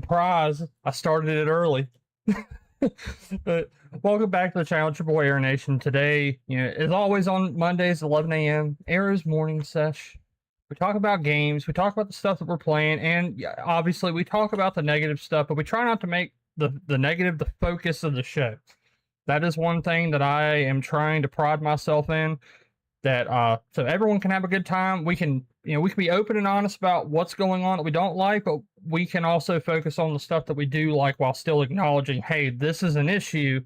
Surprise! I started it early. But welcome back to the channel, your boy Aeronation. Today, as always on Mondays, 11 a.m., Aero's Morning Sesh. We talk about games, we talk about the stuff that we're playing, and obviously we talk about the negative stuff, but we try not to make the negative the focus of the show. That is one thing that I am trying to pride myself in, that so everyone can have a good time. We can be open and honest about what's going on that we don't like, but we can also focus on the stuff that we do like while still acknowledging, hey, this is an issue,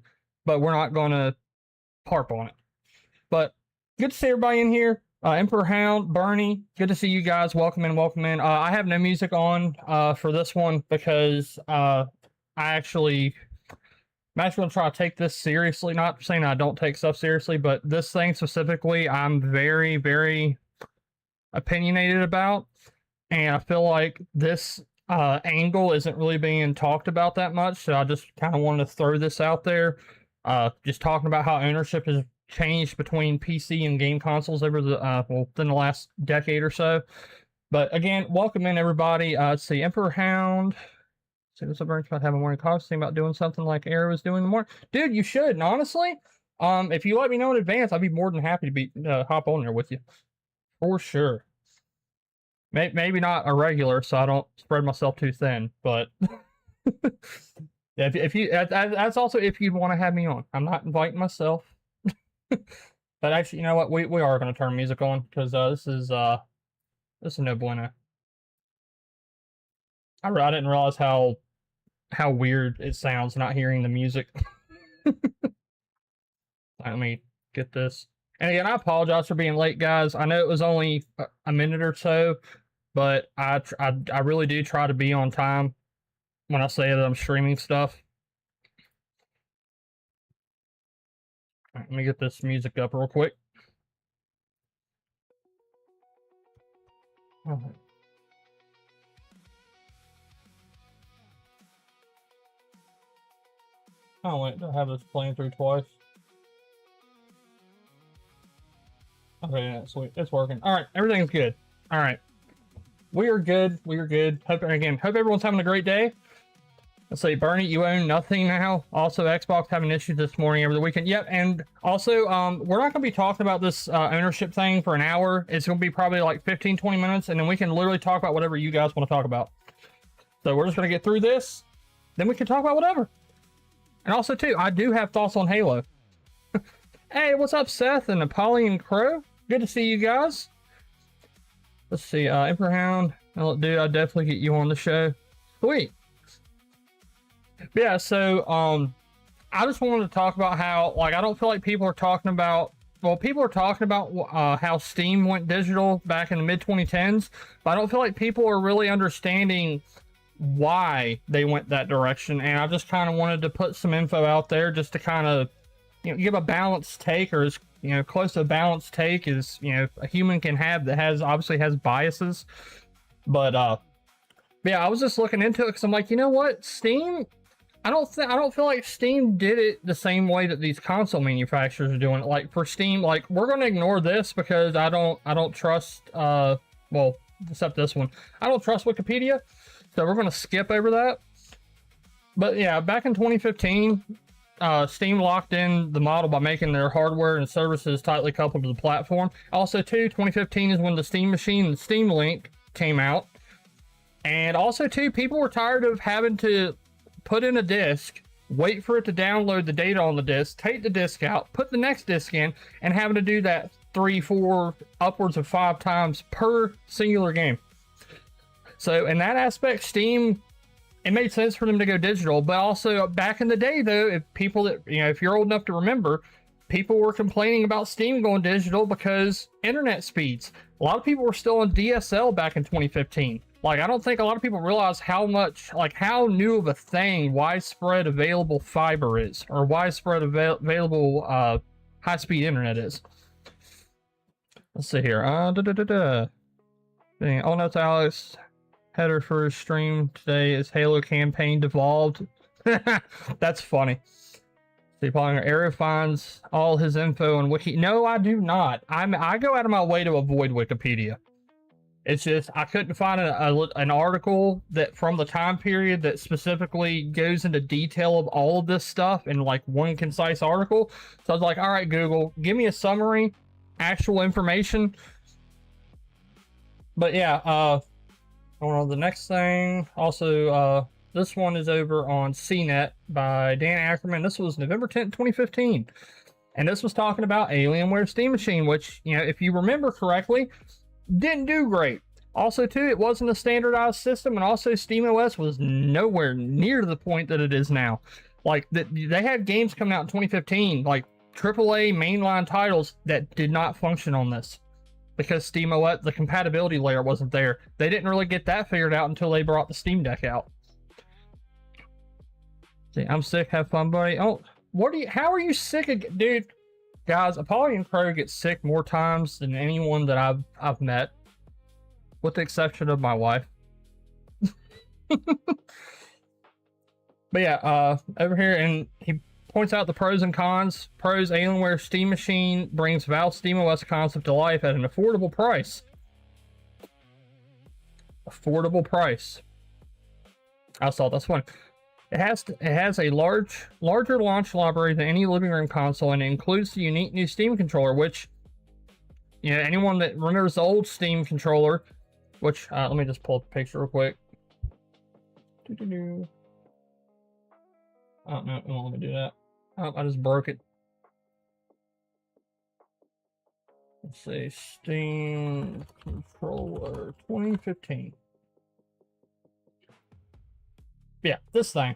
but we're not going to harp on it. But good to see everybody in here. Emperor Hound, Bernie, good to see you guys. Welcome in, welcome in. I have no music on for this one because I'm actually going to try to take this seriously. Not saying I don't take stuff seriously, but this thing specifically, I'm very, very opinionated about. And I feel like this angle isn't really being talked about that much. So I just kind of wanted to throw this out there. Just talking about how ownership has changed between PC and game consoles over the, within the last decade or so. But again, welcome in everybody. Let's see, Emperor Hound. So what's up, Bernie? About having a morning coffee, thinking about doing something like Aero was doing in the morning. Dude, you should. And honestly, if you let me know in advance, I'd be more than happy to hop on there with you. For sure. Maybe not a regular, so I don't spread myself too thin, but if you, that's also if you'd want to have me on. I'm not inviting myself. But actually, you know what? We are going to turn music on because this is no bueno. I didn't realize how weird it sounds not hearing the music. Let me get this. And again, I apologize for being late, guys. I know it was only a minute or so, but I really do try to be on time when I say that I'm streaming stuff. All right, let me get this music up real quick. All right. Oh wait, do I have this playing through twice? Okay, yeah, sweet. It's working. Alright, everything's good. Alright. We are good. We are good. Hope everyone's having a great day. Let's see, Bernie, you own nothing now. Also, Xbox having issues this morning over the weekend. Yep, and also, we're not going to be talking about this ownership thing for an hour. It's going to be probably like 15-20 minutes, and then we can literally talk about whatever you guys want to talk about. So we're just going to get through this, then we can talk about whatever. And also, too, I do have thoughts on Halo. Hey, what's up, Seth and Napoleon Crow? Good to see you guys. Let's see, Emperor Hound. Dude, I'll definitely get you on the show. Sweet. Yeah, so, I just wanted to talk about how, like, I don't feel like people are talking about, well, people are talking about how Steam went digital back in the mid-2010s, but I don't feel like people are really understanding why they went that direction, and I just kind of wanted to put some info out there just to kind of give a balanced take, or as close to a balanced take as a human can have that obviously has biases. But yeah, I was just looking into it because I'm like, you know what, Steam, I don't feel like Steam did it the same way that these console manufacturers are doing it. Like for Steam, like we're going to ignore this because I don't trust well, except this one, I don't trust Wikipedia. So we're going to skip over that. But yeah, back in 2015, Steam locked in the model by making their hardware and services tightly coupled to the platform. Also, too, 2015 is when the Steam Machine and Steam Link came out. And also, too, people were tired of having to put in a disc, wait for it to download the data on the disc, take the disc out, put the next disc in, and having to do that 3, 4, upwards of 5 times per singular game. So in that aspect, Steam, it made sense for them to go digital. But also back in the day, though, if people that, if you're old enough to remember, people were complaining about Steam going digital because internet speeds. A lot of people were still on DSL back in 2015. Like, I don't think a lot of people realize how much, like, how new of a thing widespread available fiber is, or widespread available high-speed internet is. Let's see here. Oh no, it's Alex. Header for his stream today is Halo campaign devolved. That's funny. See, Aero finds all his info on Wiki. No, I do not. I go out of my way to avoid Wikipedia. It's just I couldn't find an article that from the time period that specifically goes into detail of all of this stuff in like one concise article. So I was like, all right, Google, give me a summary, actual information. But yeah, on the next thing. Also, this one is over on CNET by Dan Ackerman. This was November 10th, 2015. And this was talking about Alienware Steam Machine, which, you know, if you remember correctly, didn't do great. Also, too, it wasn't a standardized system, and also SteamOS was nowhere near the point that it is now. Like, they had games coming out in 2015, like AAA mainline titles that did not function on this because SteamOS, the compatibility layer wasn't there. They didn't really get that figured out until they brought the Steam Deck out. See, I'm sick. Have fun, buddy. Oh, how are you sick again, dude? Guys, Apollyon Pro gets sick more times than anyone that I've met, with the exception of my wife. But yeah, over here, and he points out the pros and cons. Pros: Alienware Steam Machine brings Valve SteamOS concept to life at an affordable price. Affordable price. I saw that's one. It has a larger launch library than any living room console, and it includes the unique new Steam controller, which, you know, anyone that remembers the old Steam controller, which, let me just pull up the picture real quick. Oh, no, it won't let me do that. Oh, I just broke it. Let's see, Steam controller 2015. Yeah, this thing.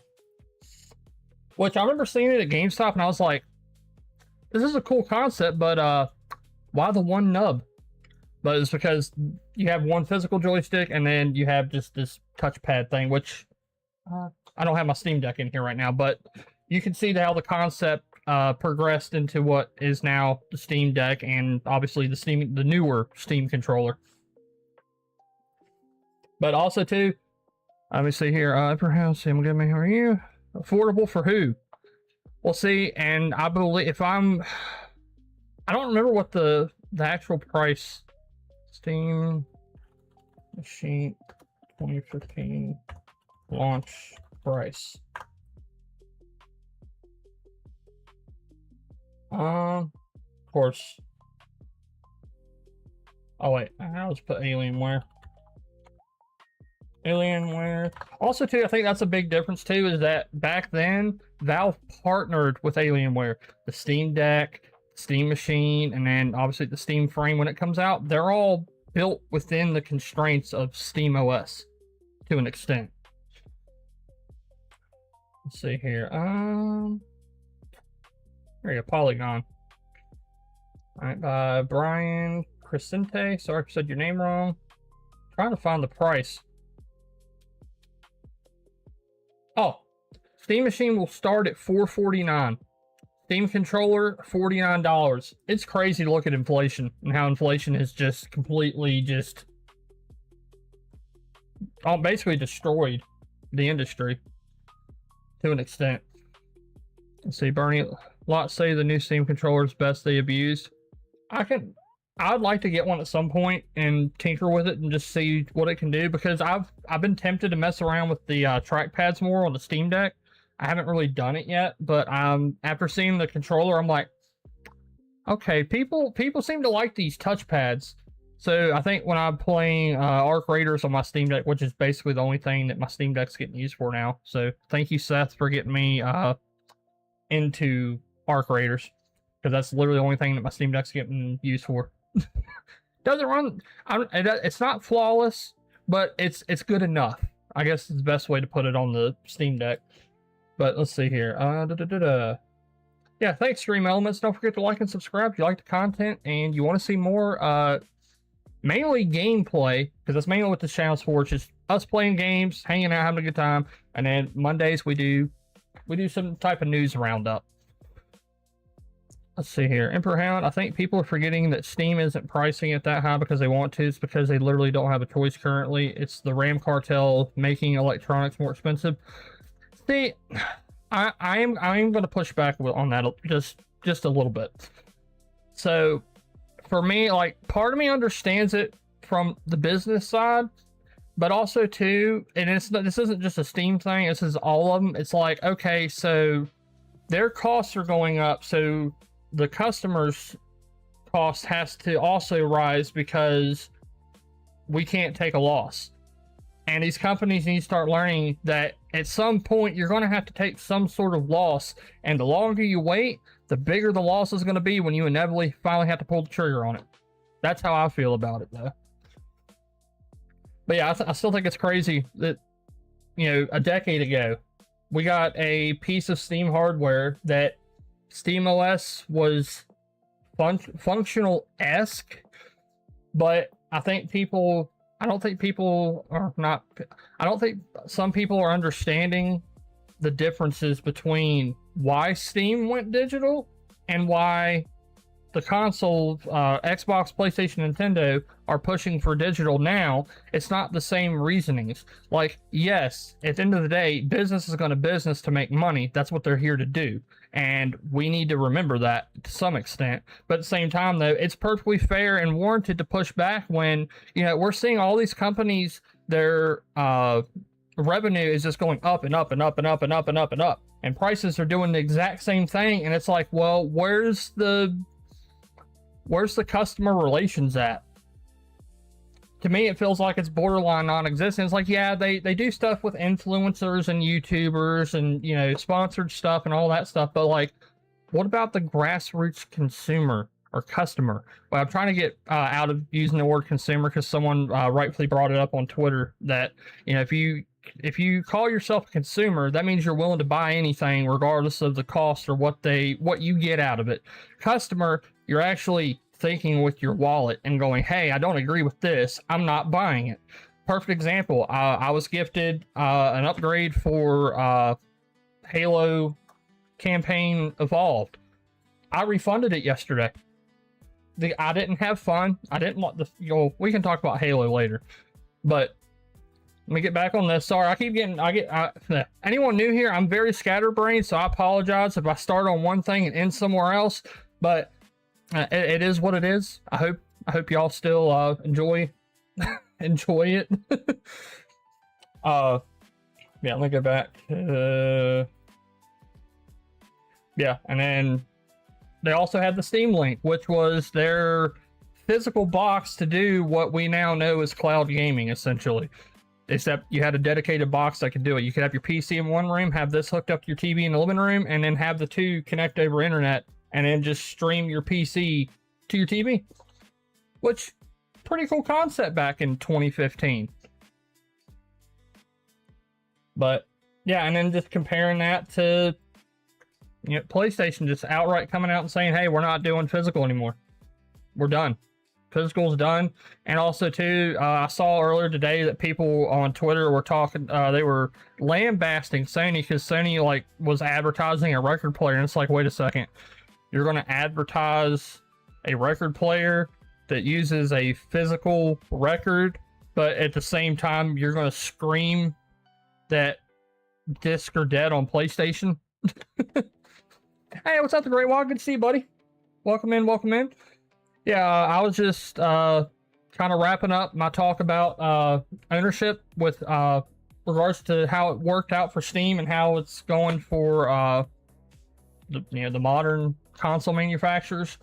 Which I remember seeing it at GameStop, and I was like, this is a cool concept, but why the one nub? But it's because you have one physical joystick, and then you have just this touchpad thing, which I don't have my Steam Deck in here right now, but you can see how the concept progressed into what is now the Steam Deck, and obviously the newer Steam controller. But also too, let me see here. Perhaps I'm good, man. How are you? Affordable for who? We'll see. And I believe I don't remember what the actual price. Steam Machine 2015 launch price. Of course. Oh wait, I'll just put Alienware. Alienware. Also, too, I think that's a big difference too, is that back then Valve partnered with Alienware. The Steam Deck, Steam Machine, and then obviously the Steam Frame when it comes out, they're all built within the constraints of SteamOS to an extent. Let's see here. There you go, Polygon. Alright, by Brian Crescente. Sorry if I said your name wrong. Trying to find the price. Oh, Steam Machine will start at $449. Steam controller, $49. It's crazy to look at inflation and how inflation has just completely basically destroyed the industry to an extent. Let's see, Bernie, lots say the new Steam controller is best they have used. I'd like to get one at some point and tinker with it and just see what it can do, because I've been tempted to mess around with the trackpads more on the Steam Deck. I haven't really done it yet, but after seeing the controller, I'm like, okay, people seem to like these touchpads. So I think when I'm playing Arc Raiders on my Steam Deck, which is basically the only thing that my Steam Deck's getting used for now. So thank you, Seth, for getting me into Arc Raiders, because that's literally the only thing that my Steam Deck's getting used for. Doesn't run. It's not flawless, but it's good enough. I guess is the best way to put it on the Steam Deck. But let's see here. Yeah, thanks, Stream Elements. Don't forget to like and subscribe if you like the content and you want to see more, mainly gameplay, because that's mainly what this channel's for. It's just us playing games, hanging out, having a good time, and then Mondays we do some type of news roundup. Let's see here. Emperor Hound, I think people are forgetting that Steam isn't pricing it that high because they want to. It's because they literally don't have a choice currently. It's the RAM cartel making electronics more expensive. See, I am going to push back on that just a little bit. So, for me, like, part of me understands it from the business side, but also too, and this isn't just a Steam thing, this is all of them. It's like, okay, so their costs are going up, so the customer's cost has to also rise because we can't take a loss. And these companies need to start learning that at some point you're going to have to take some sort of loss, and the longer you wait, the bigger the loss is going to be when you inevitably finally have to pull the trigger on it. That's how I feel about it, though. But yeah, I still think it's crazy that, you know, a decade ago, we got a piece of Steam hardware that SteamOS was functional-esque, but I don't think some people are understanding the differences between why Steam went digital and why the console, Xbox, PlayStation, Nintendo are pushing for digital now. It's not the same reasonings. Like, yes, at the end of the day, business is going to business to make money. That's what they're here to do. And we need to remember that to some extent. But at the same time, though, it's perfectly fair and warranted to push back when, you know, we're seeing all these companies, their revenue is just going up and up and up and up and up and up and up. And prices are doing the exact same thing. And it's like, well, where's the customer relations at? To me, it feels like it's borderline non-existent. It's like, yeah, they do stuff with influencers and YouTubers and, you know, sponsored stuff and all that stuff. But like, what about the grassroots consumer or customer? Well, I'm trying to get out of using the word consumer because someone rightfully brought it up on Twitter that, you know, if you call yourself a consumer, that means you're willing to buy anything regardless of the cost or what you get out of it. Customer, you're actually thinking with your wallet and going, hey, I don't agree with this, I'm not buying it. Perfect example, I was gifted an upgrade for Halo campaign Evolved. I refunded it yesterday. I didn't have fun. I didn't want the, you know, we can talk about Halo later, but let me get back on this. Sorry, anyone new here, I'm very scatterbrained, so I apologize if I start on one thing and end somewhere else, but it is what it is. I hope y'all still enjoy it. Yeah, let me go back. Yeah, and then they also had the Steam Link, which was their physical box to do what we now know as cloud gaming, essentially. Except you had a dedicated box that could do it. You could have your PC in one room, have this hooked up to your TV in the living room, and then have the two connect over internet, and then just stream your PC to your TV. Which, pretty cool concept back in 2015. But, yeah, and then just comparing that to, you know, PlayStation just outright coming out and saying, hey, we're not doing physical anymore. We're done. Physical's done. And also too, I saw earlier today that people on Twitter were talking, they were lambasting Sony because Sony like was advertising a record player, and it's like, wait a second, you're going to advertise a record player that uses a physical record, but at the same time you're going to scream that discs are dead on PlayStation? Hey, what's up, the Great Wall? Good to see you, buddy. Welcome in, welcome in. Yeah, I was just kind of wrapping up my talk about ownership with regards to how it worked out for Steam and how it's going for the modern console manufacturers.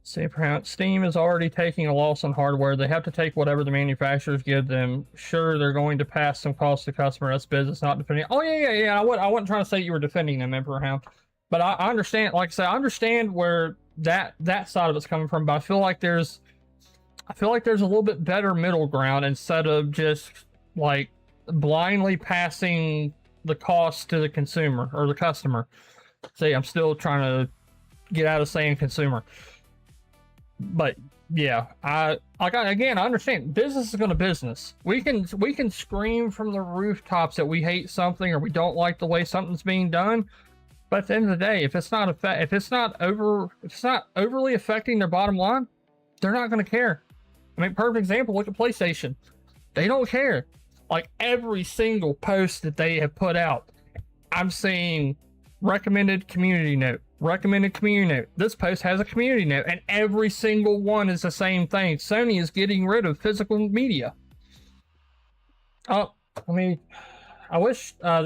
See, perhaps Steam is already taking a loss on hardware. They have to take whatever the manufacturers give them. Sure, they're going to pass some cost to customer. That's business, not defending. Oh yeah. I wasn't trying to say you were defending them, Emperor, but I understand. Like I said, I understand where that side of it's coming from, but I feel like there's a little bit better middle ground instead of just like blindly passing the cost to the consumer or the customer. See, I'm still trying to get out of saying consumer, but yeah, I understand business is going to business. We can scream from the rooftops that we hate something or we don't like the way something's being done. But at the end of the day, if it's not overly affecting their bottom line, they're not going to care. I mean, perfect example, look at PlayStation. They don't care. Like every single post that they have put out, I'm seeing recommended community note, Recommended community note. This post has a community note, and every single one is the same thing. Sony is getting rid of physical media. Oh, I wish I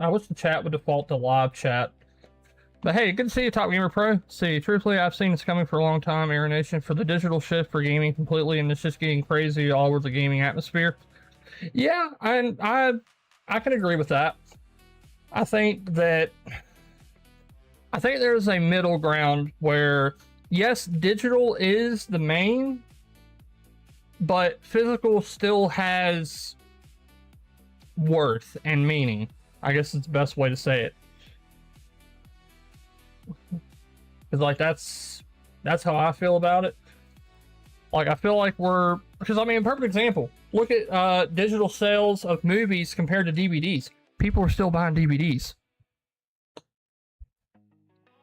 wish the chat would default to live chat. But hey, good to see you, Top Gamer Pro. See, truthfully, I've seen this coming for a long time. Aeronation for the digital shift for gaming completely, and it's just getting crazy all over the gaming atmosphere. Yeah, and I can agree with that. I think there's a middle ground where, yes, digital is the main, but physical still has worth and meaning. I guess it's the best way to say it. Because, like, that's how I feel about it. Like, I feel like because, I mean, a perfect example. Look at digital sales of movies compared to DVDs. People are still buying DVDs.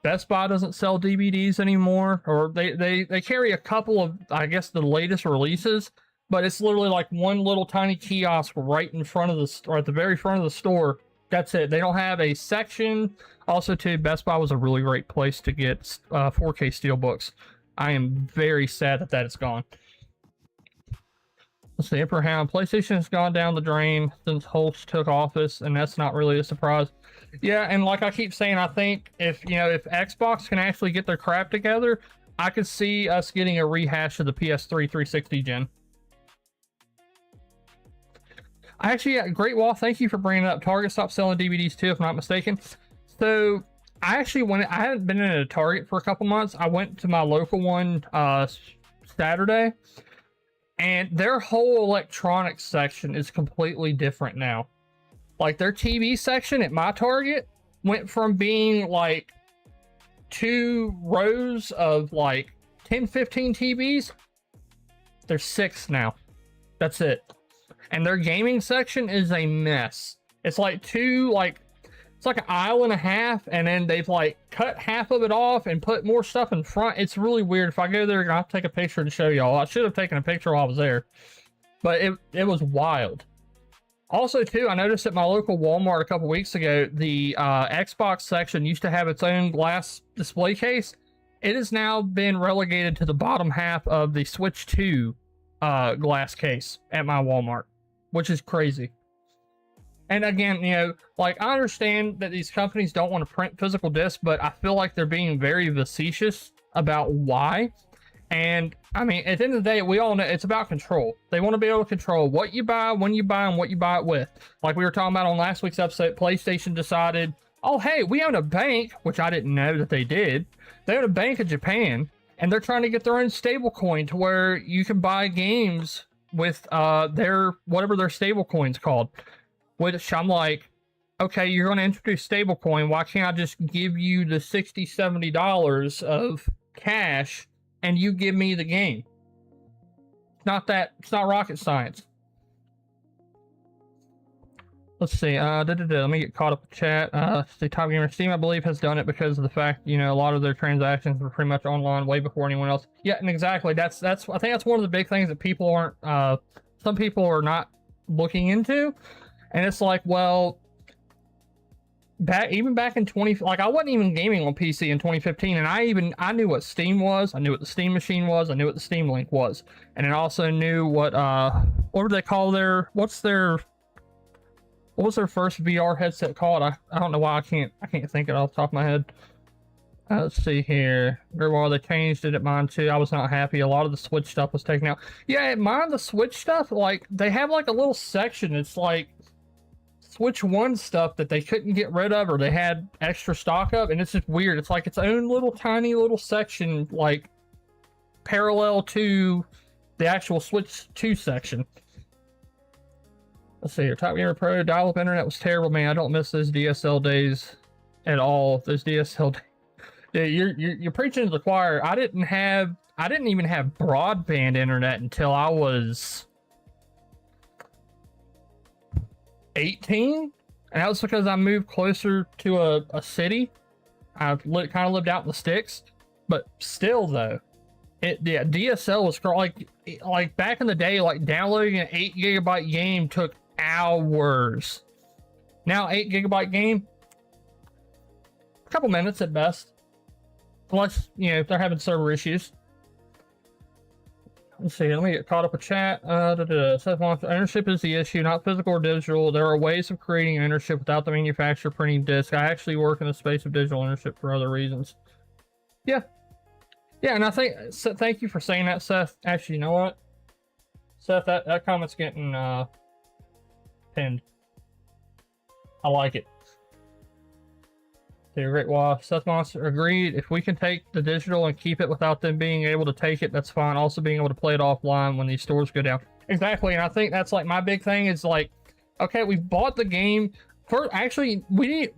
Best Buy doesn't sell DVDs anymore, or they carry a couple of, I guess, the latest releases, but it's literally like one little tiny kiosk right in front of the store, at the very front of the store. That's it. They don't have a section. Also, too, Best Buy was a really great place to get 4K steelbooks. I am very sad that that is gone. Let's see, Emperor Hound. PlayStation has gone down the drain since Holst took office, and that's not really a surprise. Yeah, and like I keep saying, I think if Xbox can actually get their crap together, I could see us getting a rehash of the PS3 360 gen. Great Wall, thank you for bringing it up. Target stopped selling DVDs too, if I'm not mistaken. So I haven't been in a Target for a couple months. I went to my local one Saturday, and their whole electronics section is completely different now. Like, their TV section at my Target went from being like 2 rows of like 10, 15 TVs. There's 6 now. That's it. And their gaming section is a mess. It's like it's like an aisle and a half, and then they've like cut half of it off and put more stuff in front. It's really weird. If I go there, I'll take a picture to show y'all. I should have taken a picture while I was there, but it was wild. Also, too, I noticed at my local Walmart a couple weeks ago, the Xbox section used to have its own glass display case. It has now been relegated to the bottom half of the Switch 2 glass case at my Walmart, which is crazy. And again, like, I understand that these companies don't want to print physical discs, but I feel like they're being very facetious about why. And I mean, at the end of the day, we all know it's about control. They want to be able to control what you buy, when you buy, and what you buy it with. Like we were talking about on last week's episode, PlayStation decided, oh, hey, we own a bank, which I didn't know that they did. They own a bank in Japan, and they're trying to get their own stable coin to where you can buy games with whatever their stable coin's called. Which I'm like, okay, you're going to introduce stable coin. Why can't I just give you the $60, $70 of cash and you give me the game? It's not rocket science. Let's see. Let me get caught up with chat. The Top Gamer Steam, I believe, has done it because of the fact, a lot of their transactions were pretty much online way before anyone else. Yeah, and exactly. I think that's one of the big things that people aren't, some people are not looking into. And it's like, well, even back in I wasn't even gaming on PC in 2015, and I knew what Steam was, I knew what the Steam machine was, I knew what the Steam Link was, and I also knew what do they call what was their first VR headset called? I don't know why I can't think it off the top of my head. Let's see here. They changed it at mine too. I was not happy. A lot of the Switch stuff was taken out. Yeah, at mine, the Switch stuff, like, they have like a little section. It's like Switch 1 stuff that they couldn't get rid of, or they had extra stock of, and it's just weird. It's like its own little tiny little section, like parallel to the actual Switch 2 section. Let's see here. Top Gamer Pro, dial-up internet was terrible, man. I don't miss those DSL days at all. Those DSL days. Yeah, you're preaching to the choir. I didn't even have broadband internet until I was 18, and that was because I moved closer to a city. I kind of lived out in the sticks, but still though, DSL was like back in the day, like downloading an 8 GB game took hours. Now 8 GB game, a couple minutes at best. unless, you know, if they're having server issues. Let's see, let me get caught up with chat. Ownership is the issue, not physical or digital. There are ways of creating ownership without the manufacturer printing disc. I actually work in the space of digital ownership for other reasons. Yeah. Yeah, and I think, thank you for saying that, Seth. Actually, you know what? Seth, that comment's getting pinned. I like it. The Great Wall. Seth Monster agreed. If we can take the digital and keep it without them being able to take it, that's fine. Also being able to play it offline when these stores go down. Exactly, and I think that's like my big thing is like, okay, we bought the game. Actually, we need,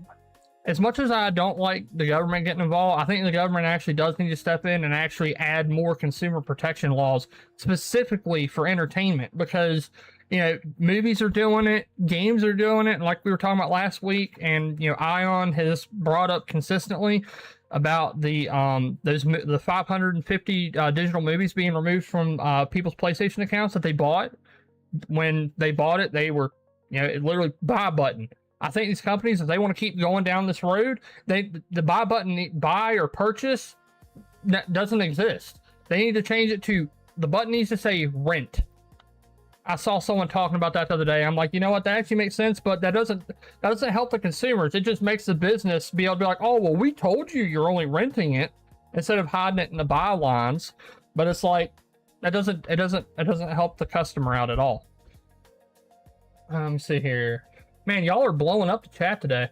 as much as I don't like the government getting involved, I think the government actually does need to step in and actually add more consumer protection laws specifically for entertainment, because you know, movies are doing it, games are doing it, and like we were talking about last week, and you know, Ion has brought up consistently about the 550 digital movies being removed from people's PlayStation accounts that they bought. When they bought it, they were, you know, it literally buy button. I think these companies, if they want to keep going down this road, the buy button, buy or purchase, that doesn't exist. They need to change it to, the button needs to say rent. I saw someone talking about that the other day. I'm like, you know what? That actually makes sense, but that doesn't help the consumers. It just makes the business be able to be like, oh, well, we told you you're only renting it, instead of hiding it in the buy lines. But it's like, it doesn't help the customer out at all. Let me see here. Man, y'all are blowing up the chat today.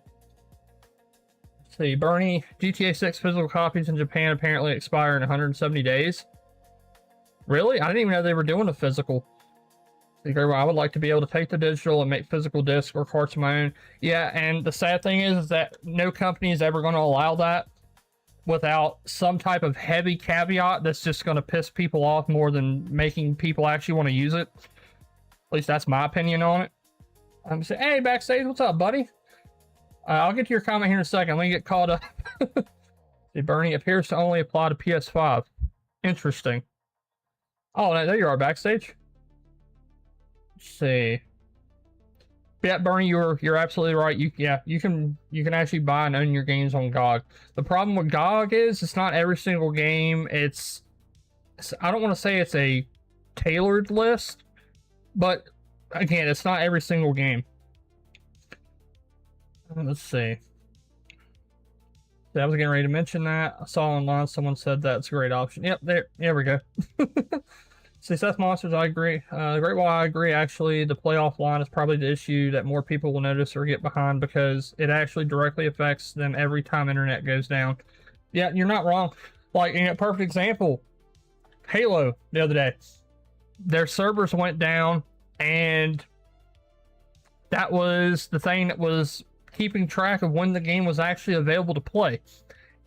Let's see, Bernie, GTA 6 physical copies in Japan apparently expire in 170 days. Really? I didn't even know they were doing a physical. I would like to be able to take the digital and make physical discs or carts of my own. Yeah, and the sad thing is that no company is ever going to allow that without some type of heavy caveat that's just going to piss people off more than making people actually want to use it. At least that's my opinion on it. I'm saying, hey, Backstage, what's up, buddy? I'll get to your comment here in a second. Let me get caught up. See, Bernie appears to only apply to PS5. Interesting. Oh, there you are, Backstage. See, yeah, Bernie, you're absolutely right. You can actually buy and own your games on GOG. The problem with GOG is it's not every single game. It's I don't want to say it's a tailored list, but again, it's not every single game. Let's see. I was getting ready to mention that. I saw online someone said that's a great option. Yep, there we go. See, Seth Monsters, I agree. Great Wall, I agree. Actually, the play offline is probably the issue that more people will notice or get behind, because it actually directly affects them every time internet goes down. Yeah, you're not wrong. Like, in a perfect example, Halo the other day, their servers went down, and that was the thing that was keeping track of when the game was actually available to play.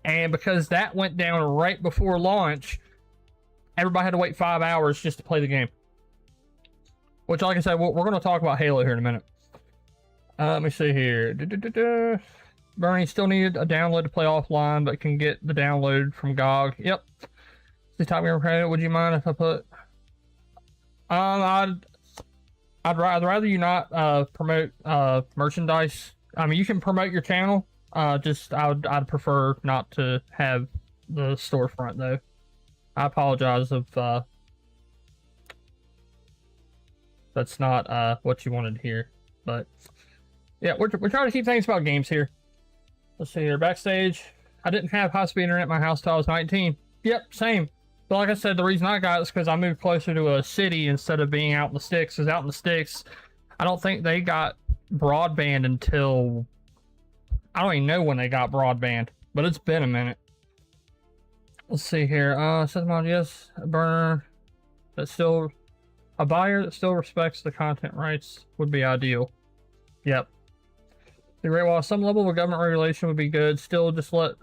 And because that went down right before launch, everybody had to wait 5 hours just to play the game. Which, like I said, we're going to talk about Halo here in a minute. Let me see here. Bernie still needed a download to play offline, but can get the download from GOG. Yep. The top of credit. Would you mind if I put? I'd rather you not promote merchandise. I mean, you can promote your channel. I'd prefer not to have the storefront though. I apologize if that's not what you wanted to hear, but yeah, we're trying to keep things about games here. Let's see here. Backstage, I didn't have high-speed internet in my house till I was 19. Yep, same. But like I said, the reason I got it is because I moved closer to a city instead of being out in the sticks. Because out in the sticks, I don't think they got broadband until, I don't even know when they got broadband, but it's been a minute. Let's see here. Yes, a burner that still, a buyer that still respects the content rights would be ideal. Yep. The Great Wall, some level of government regulation would be good. Still, just let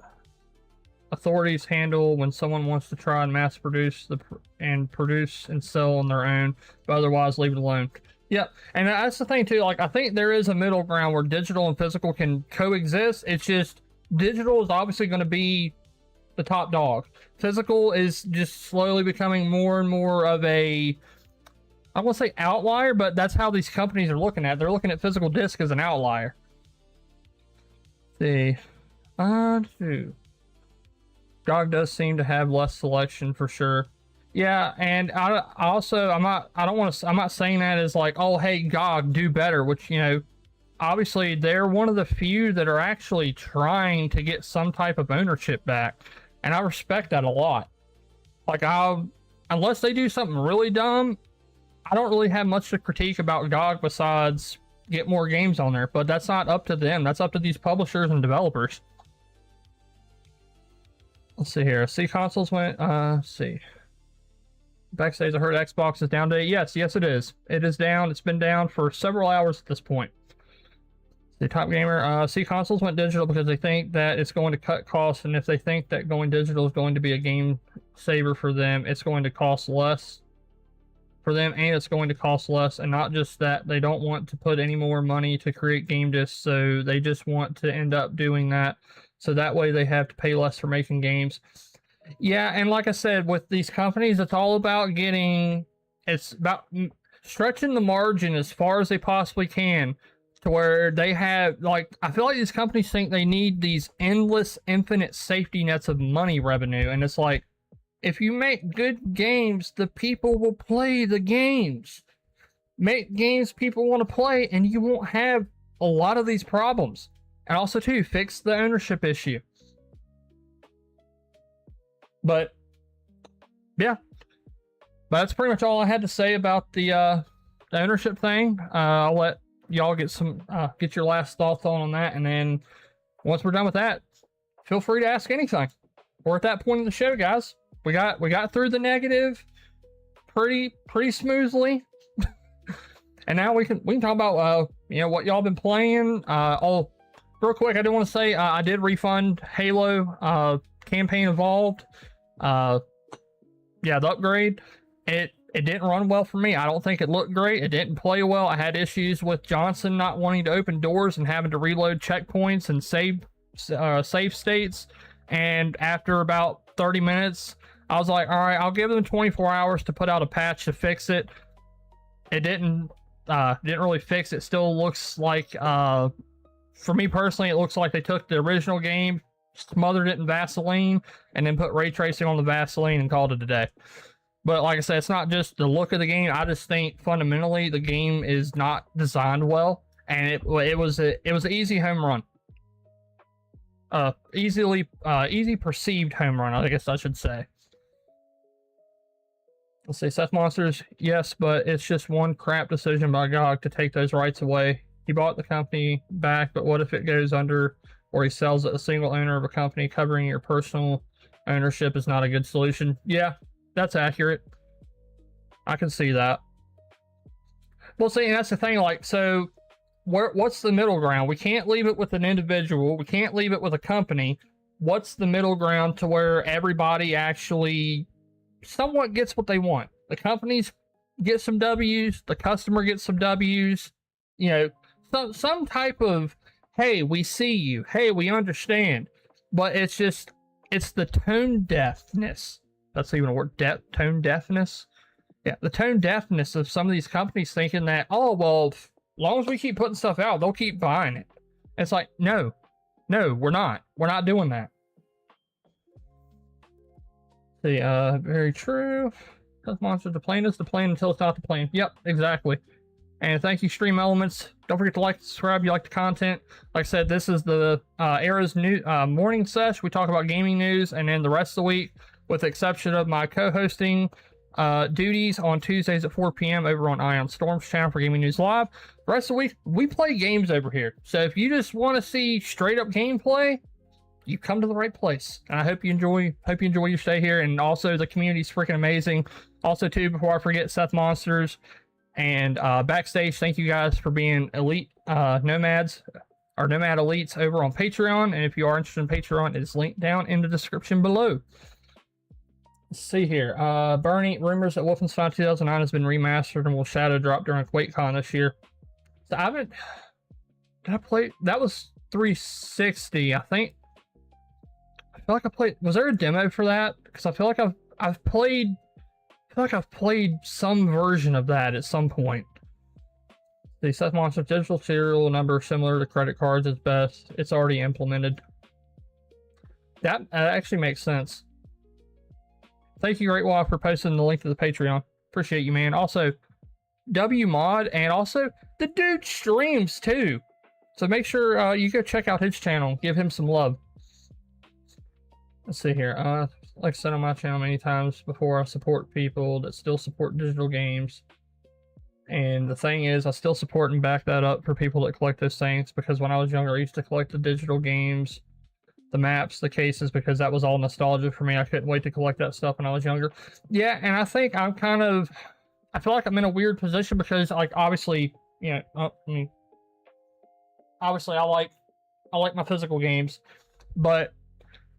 authorities handle when someone wants to try and mass produce produce and sell on their own, but otherwise leave it alone. Yep. And that's the thing too. Like, I think there is a middle ground where digital and physical can coexist. It's just digital is obviously going to be the top dog. Physical is just slowly becoming more and more of a, I won't say outlier, but that's how these companies are looking at it. They're looking at physical disc as an outlier. Let's see. GOG does seem to have less selection for sure. Yeah, and I also I'm not saying that as like, oh hey GOG do better, which obviously they're one of the few that are actually trying to get some type of ownership back, and I respect that a lot. Like unless they do something really dumb, I don't really have much to critique about GOG besides get more games on there, but that's not up to them. That's up to these publishers and developers. Let's see here. See, consoles went, let's see. Backstage, I heard Xbox is down today. Yes, it is. It is down. It's been down for several hours at this point. The Top Gamer, see, consoles went digital because they think that it's going to cut costs, and if they think that going digital is going to be a game saver for them, it's going to cost less for them, and it's going to cost less. And not just that, they don't want to put any more money to create game discs, so they just want to end up doing that, so that way they have to pay less for making games. Yeah, and like I said, with these companies, it's all about it's about stretching the margin as far as they possibly can, to where they have, like, I feel like these companies think they need these endless, infinite safety nets of money revenue, and it's like, if you make good games, the people will play the games. Make games people want to play, and you won't have a lot of these problems. And also, too, fix the ownership issue. But, yeah. But that's pretty much all I had to say about the ownership thing. I'll let y'all get your last thoughts on that, and then once we're done with that, feel free to ask anything. We're at that point in the show, guys. We got through the negative pretty smoothly, and now we can talk about what y'all been playing. Oh, real quick, I do want to say I did refund Halo campaign evolved. Yeah, the upgrade. It didn't run well for me. I don't think it looked great. It didn't play well. I had issues with Johnson not wanting to open doors and having to reload checkpoints and save states. And after about 30 minutes, I was like, all right, I'll give them 24 hours to put out a patch to fix it. It didn't really fix it. Still looks like, for me personally, it looks like they took the original game, smothered it in Vaseline, and then put ray tracing on the Vaseline and called it a day. But like I said, it's not just the look of the game. I just think fundamentally the game is not designed well, and it was an easy home run. Easy perceived home run, I guess I should say. Let's say Seth Monsters, yes, but it's just one crap decision by GOG to take those rights away. He bought the company back, but what if it goes under or he sells it? A single owner of a company covering your personal ownership is not a good solution. Yeah, that's accurate. I can see that. Well, see, and that's the thing, like, so what's the middle ground? We can't leave it with an individual. We can't leave it with a company. What's the middle ground to where everybody actually somewhat gets what they want? The companies get some W's, the customer gets some W's, some type of, hey, we see you, hey, we understand. But it's the tone deafness. That's even a word, tone deafness. Yeah, the tone deafness of some of these companies thinking that, oh, well, as long as we keep putting stuff out, they'll keep buying it. It's like, no, we're not. We're not doing that. See, very true. Monsters, the plane is the plane until it's not the plane. Yep, exactly. And thank you, Stream Elements. Don't forget to like, subscribe, if you like the content. Like I said, this is the Aero's new morning sesh. We talk about gaming news, and then the rest of the week, with the exception of my co-hosting duties on Tuesdays at 4 p.m. over on Ion Storm's channel for Gaming News Live. The rest of the week, we play games over here. So if you just want to see straight up gameplay, you come to the right place. And I hope you enjoy your stay here. And also, the community's freaking amazing. Also, too, before I forget, Seth Monsters and Backstage, thank you guys for being elite nomads or nomad elites over on Patreon. And if you are interested in Patreon, it's linked down in the description below. Let's see here. Bernie, rumors that Wolfenstein 2009 has been remastered and will shadow drop during QuakeCon this year. So I haven't. Did I play? That was 360, I think. I feel like I played. Was there a demo for that? Because I feel like I've played. I feel like I've played some version of that at some point. The Seth Monster digital serial number similar to credit cards is best. It's already implemented. That actually makes sense. Thank you, Great Wall, for posting the link to the Patreon. Appreciate you, man. Also, WMod, and also the dude streams too. So make sure you go check out his channel. Give him some love. Let's see here. Like I said on my channel many times before, I support people that still support digital games. And the thing is, I still support and back that up for people that collect those things, because when I was younger, I used to collect the digital games, the maps, the cases, because that was all nostalgia for me. I couldn't wait to collect that stuff when I was younger. Yeah, and I think I'm kind of, I feel like I'm in a weird position because, like, obviously, you know, obviously I like my physical games, but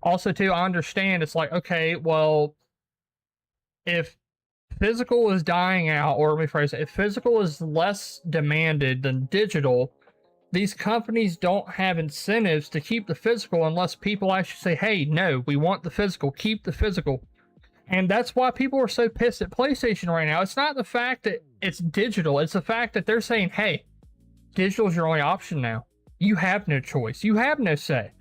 also too, I understand it's like, okay, well, if physical is dying out, or let me phrase it, if physical is less demanded than digital, these companies don't have incentives to keep the physical unless people actually say, hey, no, we want the physical, keep the physical. And that's why people are so pissed at PlayStation right now. It's not the fact that it's digital, it's the fact that they're saying, hey, digital is your only option now. You have no choice, you have no say.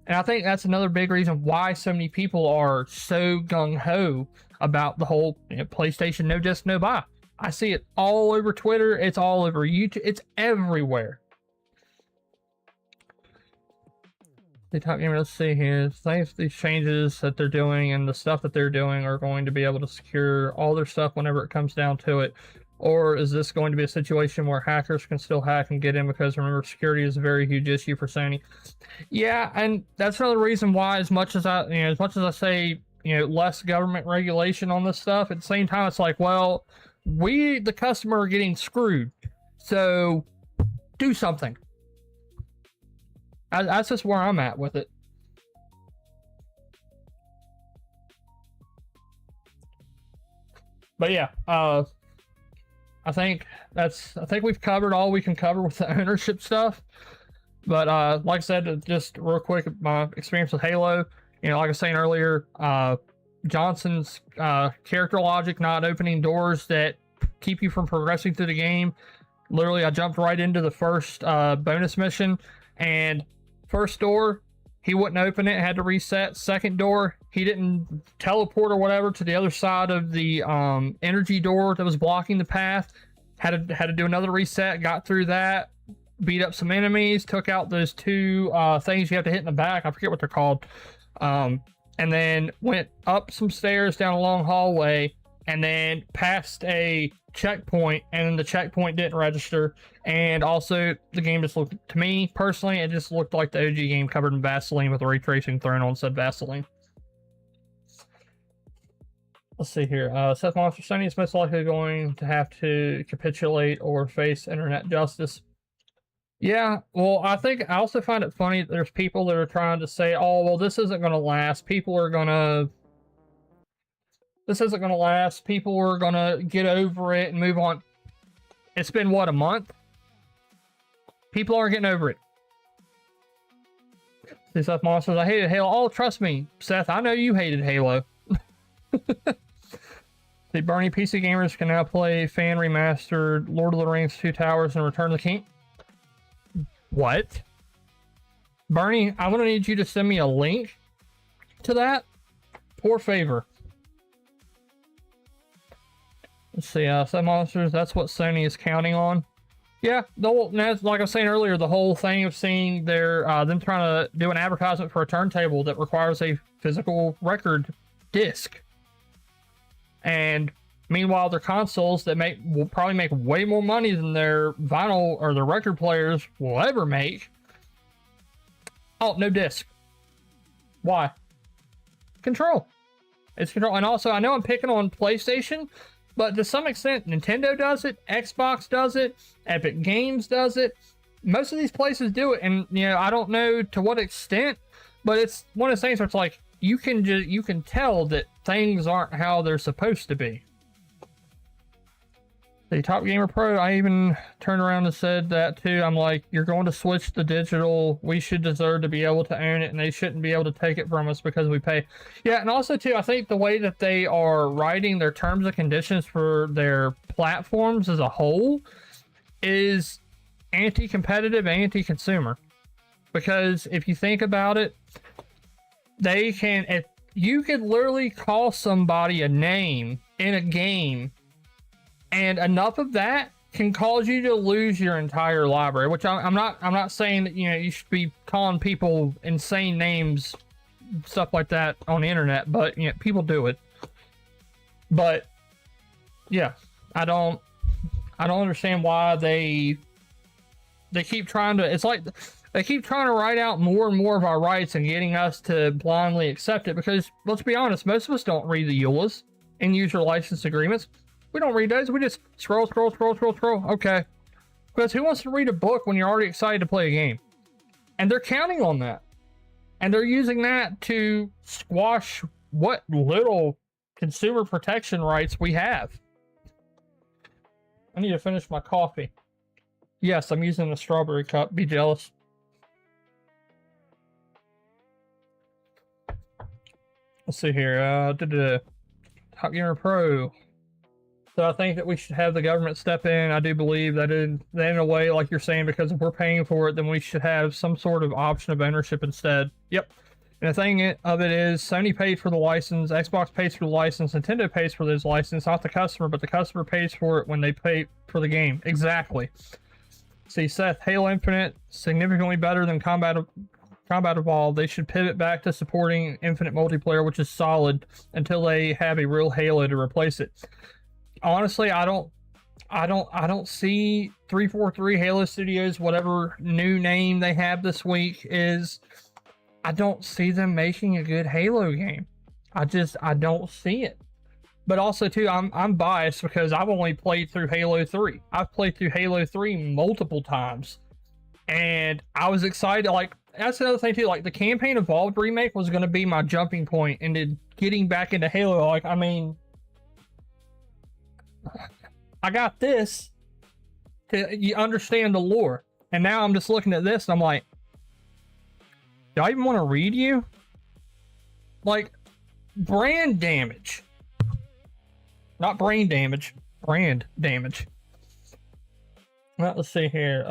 And I think that's another big reason why so many people are so gung-ho about the whole PlayStation no disc, no buy. I see it all over Twitter. It's all over YouTube. It's everywhere. The top gamer, let's see here. Thanks to these changes that they're doing and the stuff that they're doing are going to be able to secure all their stuff whenever it comes down to it. Or is this going to be a situation where hackers can still hack and get in? Because remember, security is a very huge issue for Sony. Yeah, and that's another reason why, as much as I say, less government regulation on this stuff, at the same time, it's like, well, we, the customer, are getting screwed. So do something. That's just where I'm at with it. But yeah, I think we've covered all we can cover with the ownership stuff. But like I said, just real quick, my experience with Halo, like I was saying earlier, Johnson's character logic not opening doors that keep you from progressing through the game. Literally, I jumped right into the first bonus mission, and first door, he wouldn't open it, had to reset. Second door, he didn't teleport or whatever to the other side of the energy door that was blocking the path. Had to do another reset, got through that, beat up some enemies, took out those two things you have to hit in the back. I forget what they're called. And then went up some stairs down a long hallway, and then passed a checkpoint, and then the checkpoint didn't register. And also, the game just looked, to me personally, it just looked like the OG game covered in Vaseline with ray tracing thrown on said Vaseline. Let's see here. Seth Monster, Sony is most likely going to have to capitulate or face internet justice. Yeah, well, I also find it funny that there's people that are trying to say, oh, well, this isn't going to last. This isn't going to last. People are going to get over it and move on. It's been, what, a month? People aren't getting over it. See, Seth Monsters, I hated Halo. Oh, trust me, Seth, I know you hated Halo. The Bernie PC gamers can now play fan remastered Lord of the Rings 2 Towers and Return of the King. What? Bernie, I'm going to need you to send me a link to that. Poor favor. Let's see, Seth Monsters, that's what Sony is counting on. Yeah, like I was saying earlier, the whole thing of seeing them trying to do an advertisement for a turntable that requires a physical record disc. And meanwhile, their consoles that will probably make way more money than their vinyl or their record players will ever make. Oh, no disc. Why? Control. It's control. And also, I know I'm picking on PlayStation, but to some extent, Nintendo does it, Xbox does it, Epic Games does it. Most of these places do it, and I don't know to what extent, but it's one of those things where it's like you can tell that things aren't how they're supposed to be. The Top Gamer Pro, I even turned around and said that too. I'm like, you're going to switch to digital. We should deserve to be able to own it, and they shouldn't be able to take it from us because we pay. Yeah, and also too, I think the way that they are writing their terms and conditions for their platforms as a whole is anti-competitive, anti-consumer. Because if you think about it, they can, if you could literally call somebody a name in a game, and enough of that can cause you to lose your entire library, which I'm not saying that, you know, you should be calling people insane names, stuff like that on the internet, but you know, people do it. But yeah, I don't understand why they keep trying to, it's like they keep trying to write out more and more of our rights and getting us to blindly accept it, because let's be honest, most of us don't read the EULAs and user license agreements. We don't read those. We just scroll. Okay. Because who wants to read a book when you're already excited to play a game? And they're counting on that. And they're using that to squash what little consumer protection rights we have. I need to finish my coffee. Yes, I'm using a strawberry cup. Be jealous. Let's see here. Top Gamer Pro. So I think that we should have the government step in. I do believe that in a way, like you're saying, because if we're paying for it, then we should have some sort of option of ownership instead. Yep. And the thing of it is, Sony paid for the license, Xbox pays for the license, Nintendo pays for this license, not the customer, but the customer pays for it when they pay for the game. Exactly. See, Seth, Halo Infinite, significantly better than Combat Evolved. They should pivot back to supporting Infinite multiplayer, which is solid, until they have a real Halo to replace it. Honestly, I don't see 343 Halo Studios, whatever new name they have this week is. I don't see them making a good Halo game. I don't see it. But also too, I'm biased because I've only played through Halo 3. I've played through Halo 3 multiple times, and I was excited. Like, that's another thing too. Like, the Campaign Evolved remake was going to be my jumping point into getting back into Halo. Like, I mean, I got this to understand the lore, and now I'm just looking at this and I'm like, do I even want to read you? Like, brand damage. Not brain damage, brand damage. Well, let's see here.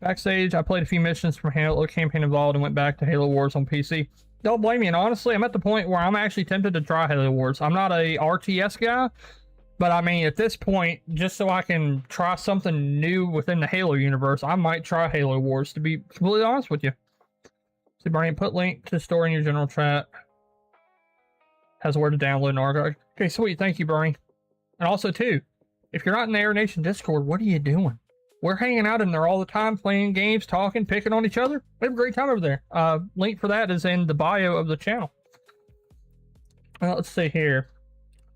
Backstage, I played a few missions from Halo Campaign Evolved and went back to Halo Wars on PC. Don't blame me, and honestly, I'm at the point where I'm actually tempted to try Halo Wars. I'm not a RTS guy, but I mean, at this point, just so I can try something new within the Halo universe, I might try Halo Wars, to be completely honest with you. See, Brian, put link to store in your general chat. Has where to download an archive. Okay, sweet. Thank you, Bernie. And also, too, if you're not in the Aeronation Discord, what are you doing? We're hanging out in there all the time, playing games, talking, picking on each other. We have a great time over there. Link for that is in the bio of the channel. Let's see here.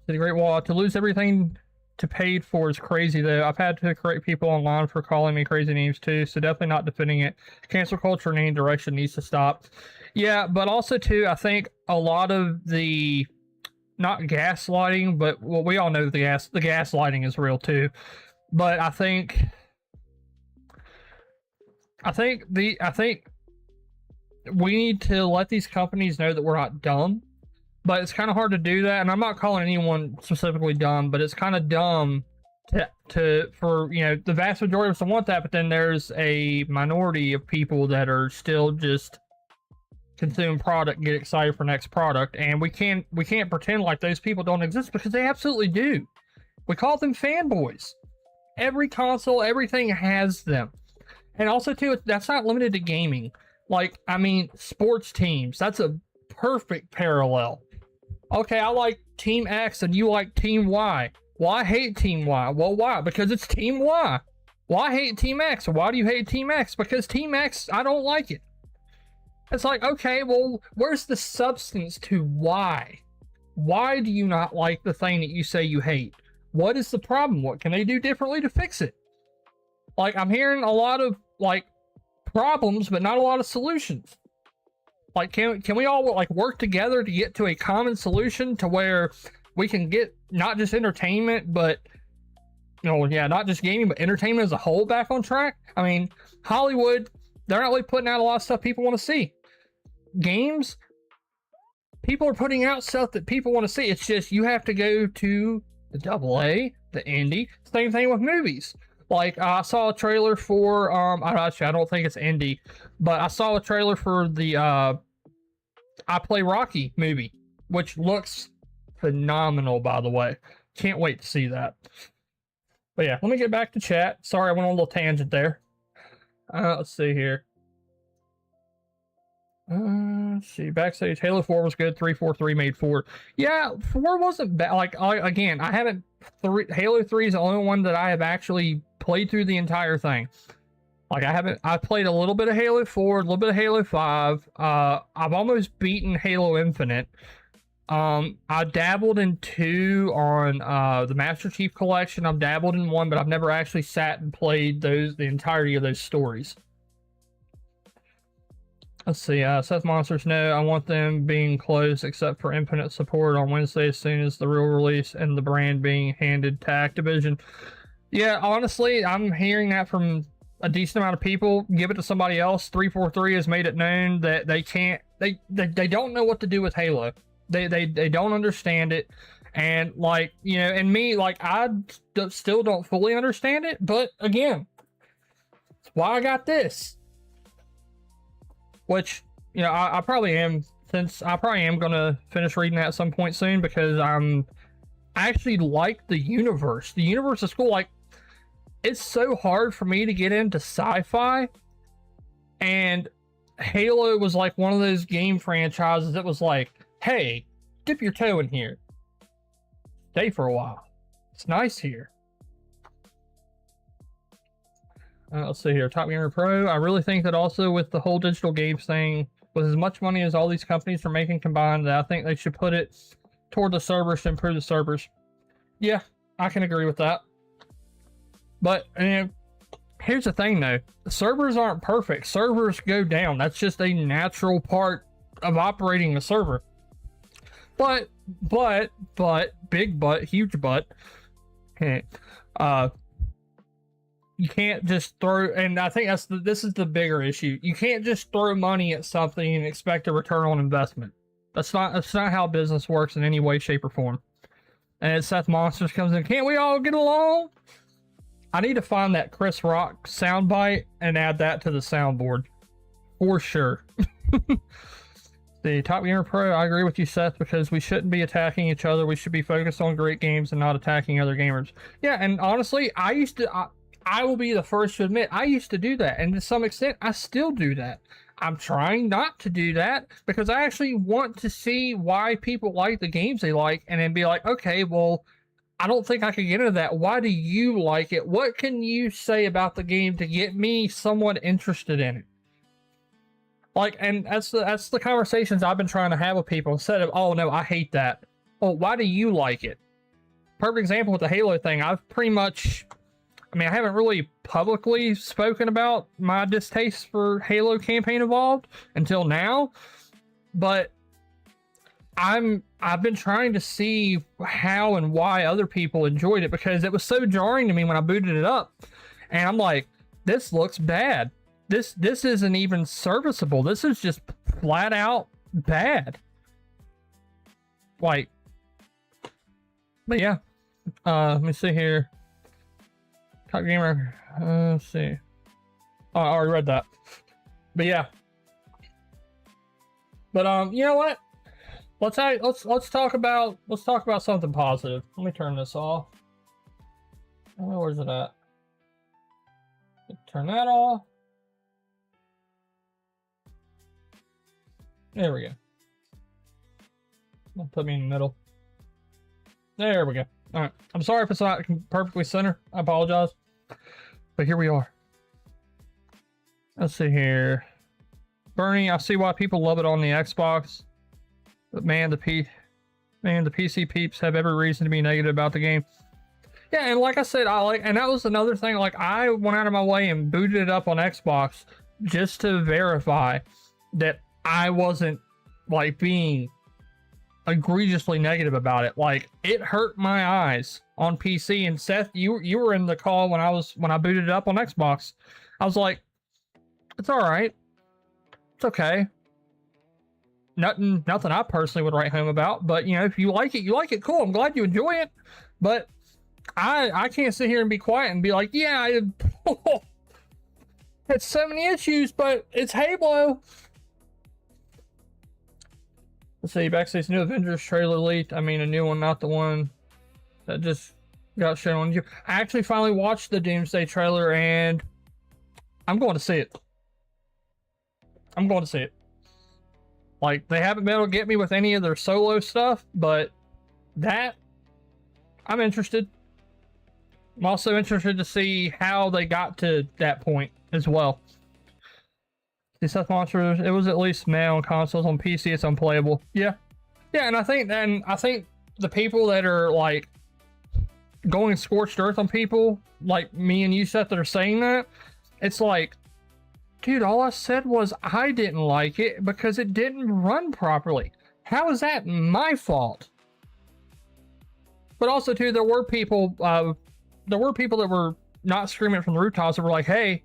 The Great Wall. To lose everything to paid for is crazy, though. I've had to correct people online for calling me crazy names, too, so definitely not defending it. Cancel culture in any direction needs to stop. Yeah, but also, too, I think a lot of the, not gaslighting, but well, we all know the gaslighting is real, too. But I think we need to let these companies know that we're not dumb. But it's kind of hard to do that, and I'm not calling anyone specifically dumb, but it's kind of dumb for, you know, the vast majority of us to want that, but then there's a minority of people that are still just consume product, get excited for next product, and we can't pretend like those people don't exist, because they absolutely do. We call them fanboys. Every console, everything has them. And also, too, that's not limited to gaming. Like, I mean, sports teams, that's a perfect parallel. Okay, I like Team X and you like Team Y. Well, I hate Team Y. Well, why? Because it's Team Y. Well, I hate Team X. Why do you hate Team X? Because Team X, I don't like it. It's like, okay, well, where's the substance to why? Why do you not like the thing that you say you hate? What is the problem? What can they do differently to fix it? Like, I'm hearing a lot of, like, problems, but not a lot of solutions. Like, can we all, like, work together to get to a common solution to where we can get not just entertainment, but, you know, yeah, not just gaming, but entertainment as a whole back on track? I mean, Hollywood, they're not really putting out a lot of stuff people want to see. Games, people are putting out stuff that people want to see. It's just you have to go to the AA, the indie. Same thing with movies. Like I saw a trailer for I don't think it's indie, but I saw a trailer for the I Play Rocky movie, which looks phenomenal, by the way. Can't wait to see that. But yeah, let me get back to chat. Sorry, I went on a little tangent there. Let's see here. Let's see. Backstage, Halo 4 was good. 343 made 4. Yeah, 4 wasn't bad. Like, again, I haven't. Halo 3 is the only one that I have actually played through the entire thing. Like, I played a little bit of Halo 4, a little bit of Halo 5. I've almost beaten Halo Infinite. I dabbled in 2 on the Master Chief Collection. I've dabbled in 1, but I've never actually sat and played the entirety of those stories. Let's see, Seth Monsters, no, I want them being closed except for Infinite support on Wednesday as soon as the real release and the brand being handed to Activision. Yeah, honestly, I'm hearing that from a decent amount of people. Give it to somebody else. 343 has made it known that they can't, they don't know what to do with Halo. They don't understand it. And like, you know, and me, like, I still don't fully understand it, but again, it's why I got this. Which, you know, I probably am, since I probably am going to finish reading that at some point soon, because I actually like the universe. The universe is cool. Like, it's so hard for me to get into sci-fi, and Halo was like one of those game franchises that was like, hey, dip your toe in here. Stay for a while. It's nice here. Let's see here. Top Gamer Pro. I really think that also with the whole digital games thing, with as much money as all these companies are making combined, that I think they should put it toward the servers to improve the servers. Yeah, I can agree with that. But here's the thing though. The servers aren't perfect. Servers go down. That's just a natural part of operating a server. But, big but, huge but, you can't just throw, and I think this is the bigger issue. You can't just throw money at something and expect a return on investment. That's not how business works in any way, shape, or form. And Seth Monsters comes in, can't we all get along? I need to find that Chris Rock soundbite and add that to the soundboard. For sure. The Top Gamer Pro, I agree with you, Seth, because we shouldn't be attacking each other. We should be focused on great games and not attacking other gamers. Yeah, and honestly, I will be the first to admit, I used to do that, and to some extent, I still do that. I'm trying not to do that, because I actually want to see why people like the games they like, and then be like, okay, well, I don't think I can get into that. Why do you like it? What can you say about the game to get me somewhat interested in it? Like, and that's the conversations I've been trying to have with people, instead of, oh no, I hate that. Oh, why do you like it? Perfect example with the Halo thing. I've pretty much, I mean, I haven't really publicly spoken about my distaste for Halo Campaign Evolved until now, but I've been trying to see how and why other people enjoyed it, because it was so jarring to me when I booted it up, and I'm like, this looks bad. This isn't even serviceable. This is just flat out bad. Like, but yeah, let me see here. Top Gamer, let's see. Oh, I already read that. But yeah. But you know what? Let's talk about something positive. Let me turn this off. Oh, where's it at? Turn that off. There we go. Put me in the middle. There we go. All right. I'm sorry if it's not perfectly center. I apologize. But here we are. Let's see here. Bernie, I see why people love it on the Xbox. But man, the PC peeps have every reason to be negative about the game. Yeah, and like I said, and that was another thing. Like, I went out of my way and booted it up on Xbox just to verify that I wasn't like being egregiously negative about it. Like, it hurt my eyes on PC. And Seth, you were in the call when I booted it up on Xbox. I was like, it's all right, it's okay. Nothing I personally would write home about. But you know, if you like it, you like it. Cool. I'm glad you enjoy it. But I can't sit here and be quiet and be like, yeah, it's so many issues, but it's Halo. Let's see, backstage new Avengers trailer leaked. I mean, a new one, not the one that just got shown on you. I actually finally watched the Doomsday trailer, and I'm going to see it. I'm going to see it. Like, they haven't been able to get me with any of their solo stuff, but that, I'm interested. I'm also interested to see how they got to that point as well. The Seth Monsters, it was at least meh on consoles. On PC, it's unplayable. Yeah. Yeah, and I think the people that are like going scorched earth on people like me and you, Seth, that are saying that, it's like, dude, all I said was I didn't like it because it didn't run properly. How is that my fault? But also, too, there were people that were not screaming from the rooftops that were like, hey,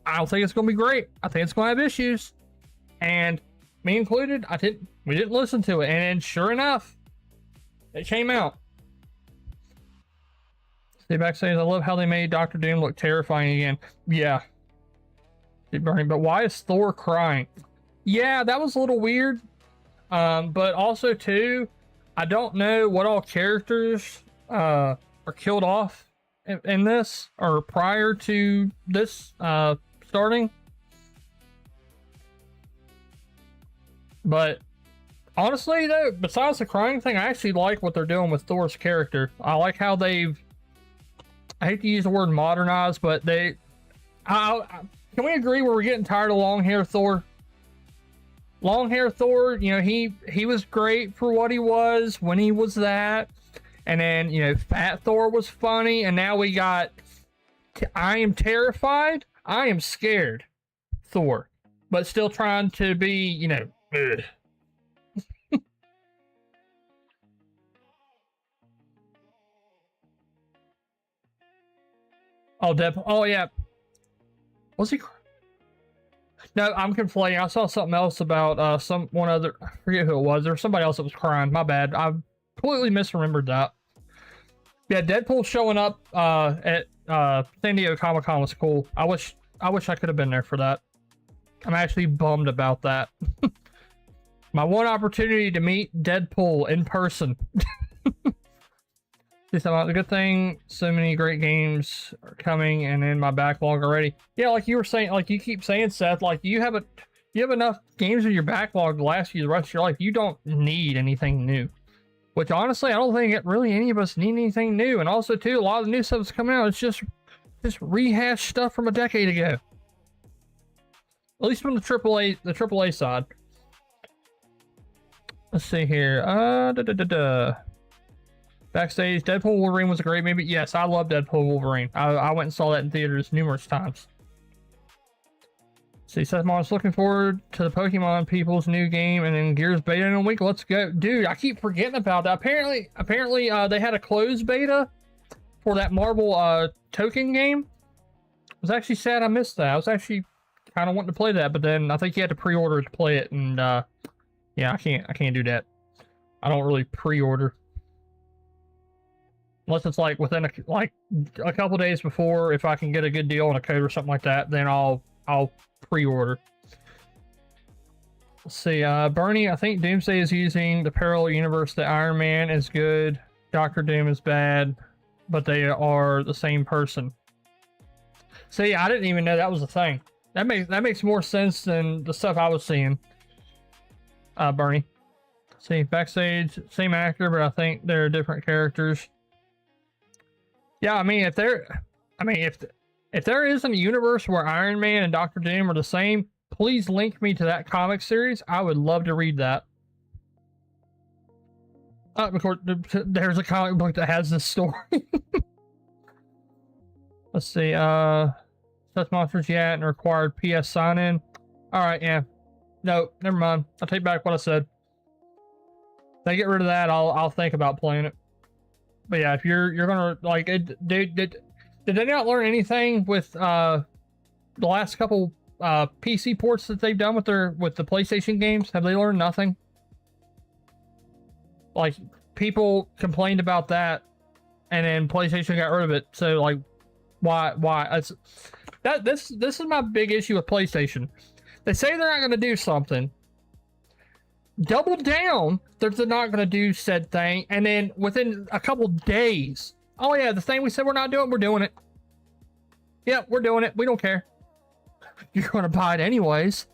I don't think it's going to be great. I think it's going to have issues. And me included, we didn't listen to it. And sure enough, it came out. Stay backstage. I love how they made Dr. Doom look terrifying again. Yeah. But why is Thor crying? Yeah, that was a little weird. But also, too, I don't know what all characters are killed off in this or prior to this starting. But honestly, though, besides the crying thing, I actually like what they're doing with Thor's character. I like how they've, I hate to use the word modernized, but can we agree where we're getting tired of long hair Thor? Long hair Thor, you know, he was great for what he was when he was that. And then, you know, Fat Thor was funny. And now we got I am terrified, I am scared Thor. But still trying to be, you know, ugh. Oh, Deadpool. Oh, yeah. Was he? No, I'm conflating. I saw something else about one other. I forget who it was. There was somebody else that was crying. My bad. I completely misremembered that. Yeah, Deadpool showing up at San Diego Comic-Con was cool. I wish I could have been there for that. I'm actually bummed about that. My one opportunity to meet Deadpool in person. Just about the good thing, so many great games are coming and in my backlog already. Yeah, like you were saying, like you keep saying, Seth, like you have enough games in your backlog to last you the rest of your life. You don't need anything new. Which honestly, I don't think really any of us need anything new. And also too, a lot of the new stuff that's coming out, it's just rehashed stuff from a decade ago. At least from the AAA side. Let's see here. Backstage, Deadpool Wolverine was a great movie. Yes, I love Deadpool Wolverine. I went and saw that in theaters numerous times. See, Seth Mon's looking forward to the Pokemon people's new game and then Gears beta in a week. Let's go. Dude, I keep forgetting about that. Apparently, they had a closed beta for that Marvel token game. I was actually sad I missed that. I was actually kind of wanting to play that, but then I think you had to pre-order to play it, and yeah, I can't do that. I don't really pre-order. Unless it's like within a couple days before, if I can get a good deal on a code or something like that, then I'll pre-order. Let's see, Bernie, I think Doomsday is using the parallel universe that Iron Man is good, Doctor Doom is bad, but they are the same person. See, I didn't even know that was a thing. That makes more sense than the stuff I was seeing. Bernie. See, backstage, same actor, but I think they're different characters. Yeah, I mean, if there isn't a universe where Iron Man and Doctor Doom are the same, please link me to that comic series. I would love to read that. Of course, there's a comic book that has this story. Let's see. Seth Monsters, yeah, and required PS sign-in. All right, yeah. No, never mind. I'll take back what I said. If they get rid of that, I'll think about playing it. But yeah, if you're gonna like, did they not learn anything with the last couple PC ports that they've done with the PlayStation games? Have they learned nothing? Like, people complained about that and then PlayStation got rid of it. So like, why? This is my big issue with PlayStation. They say they're not going to do something. Double down, they're not going to do said thing, and then within a couple days, oh yeah, the thing we said we're not doing, we're doing it. Yep, we're doing it. We don't care. You're going to buy it anyways.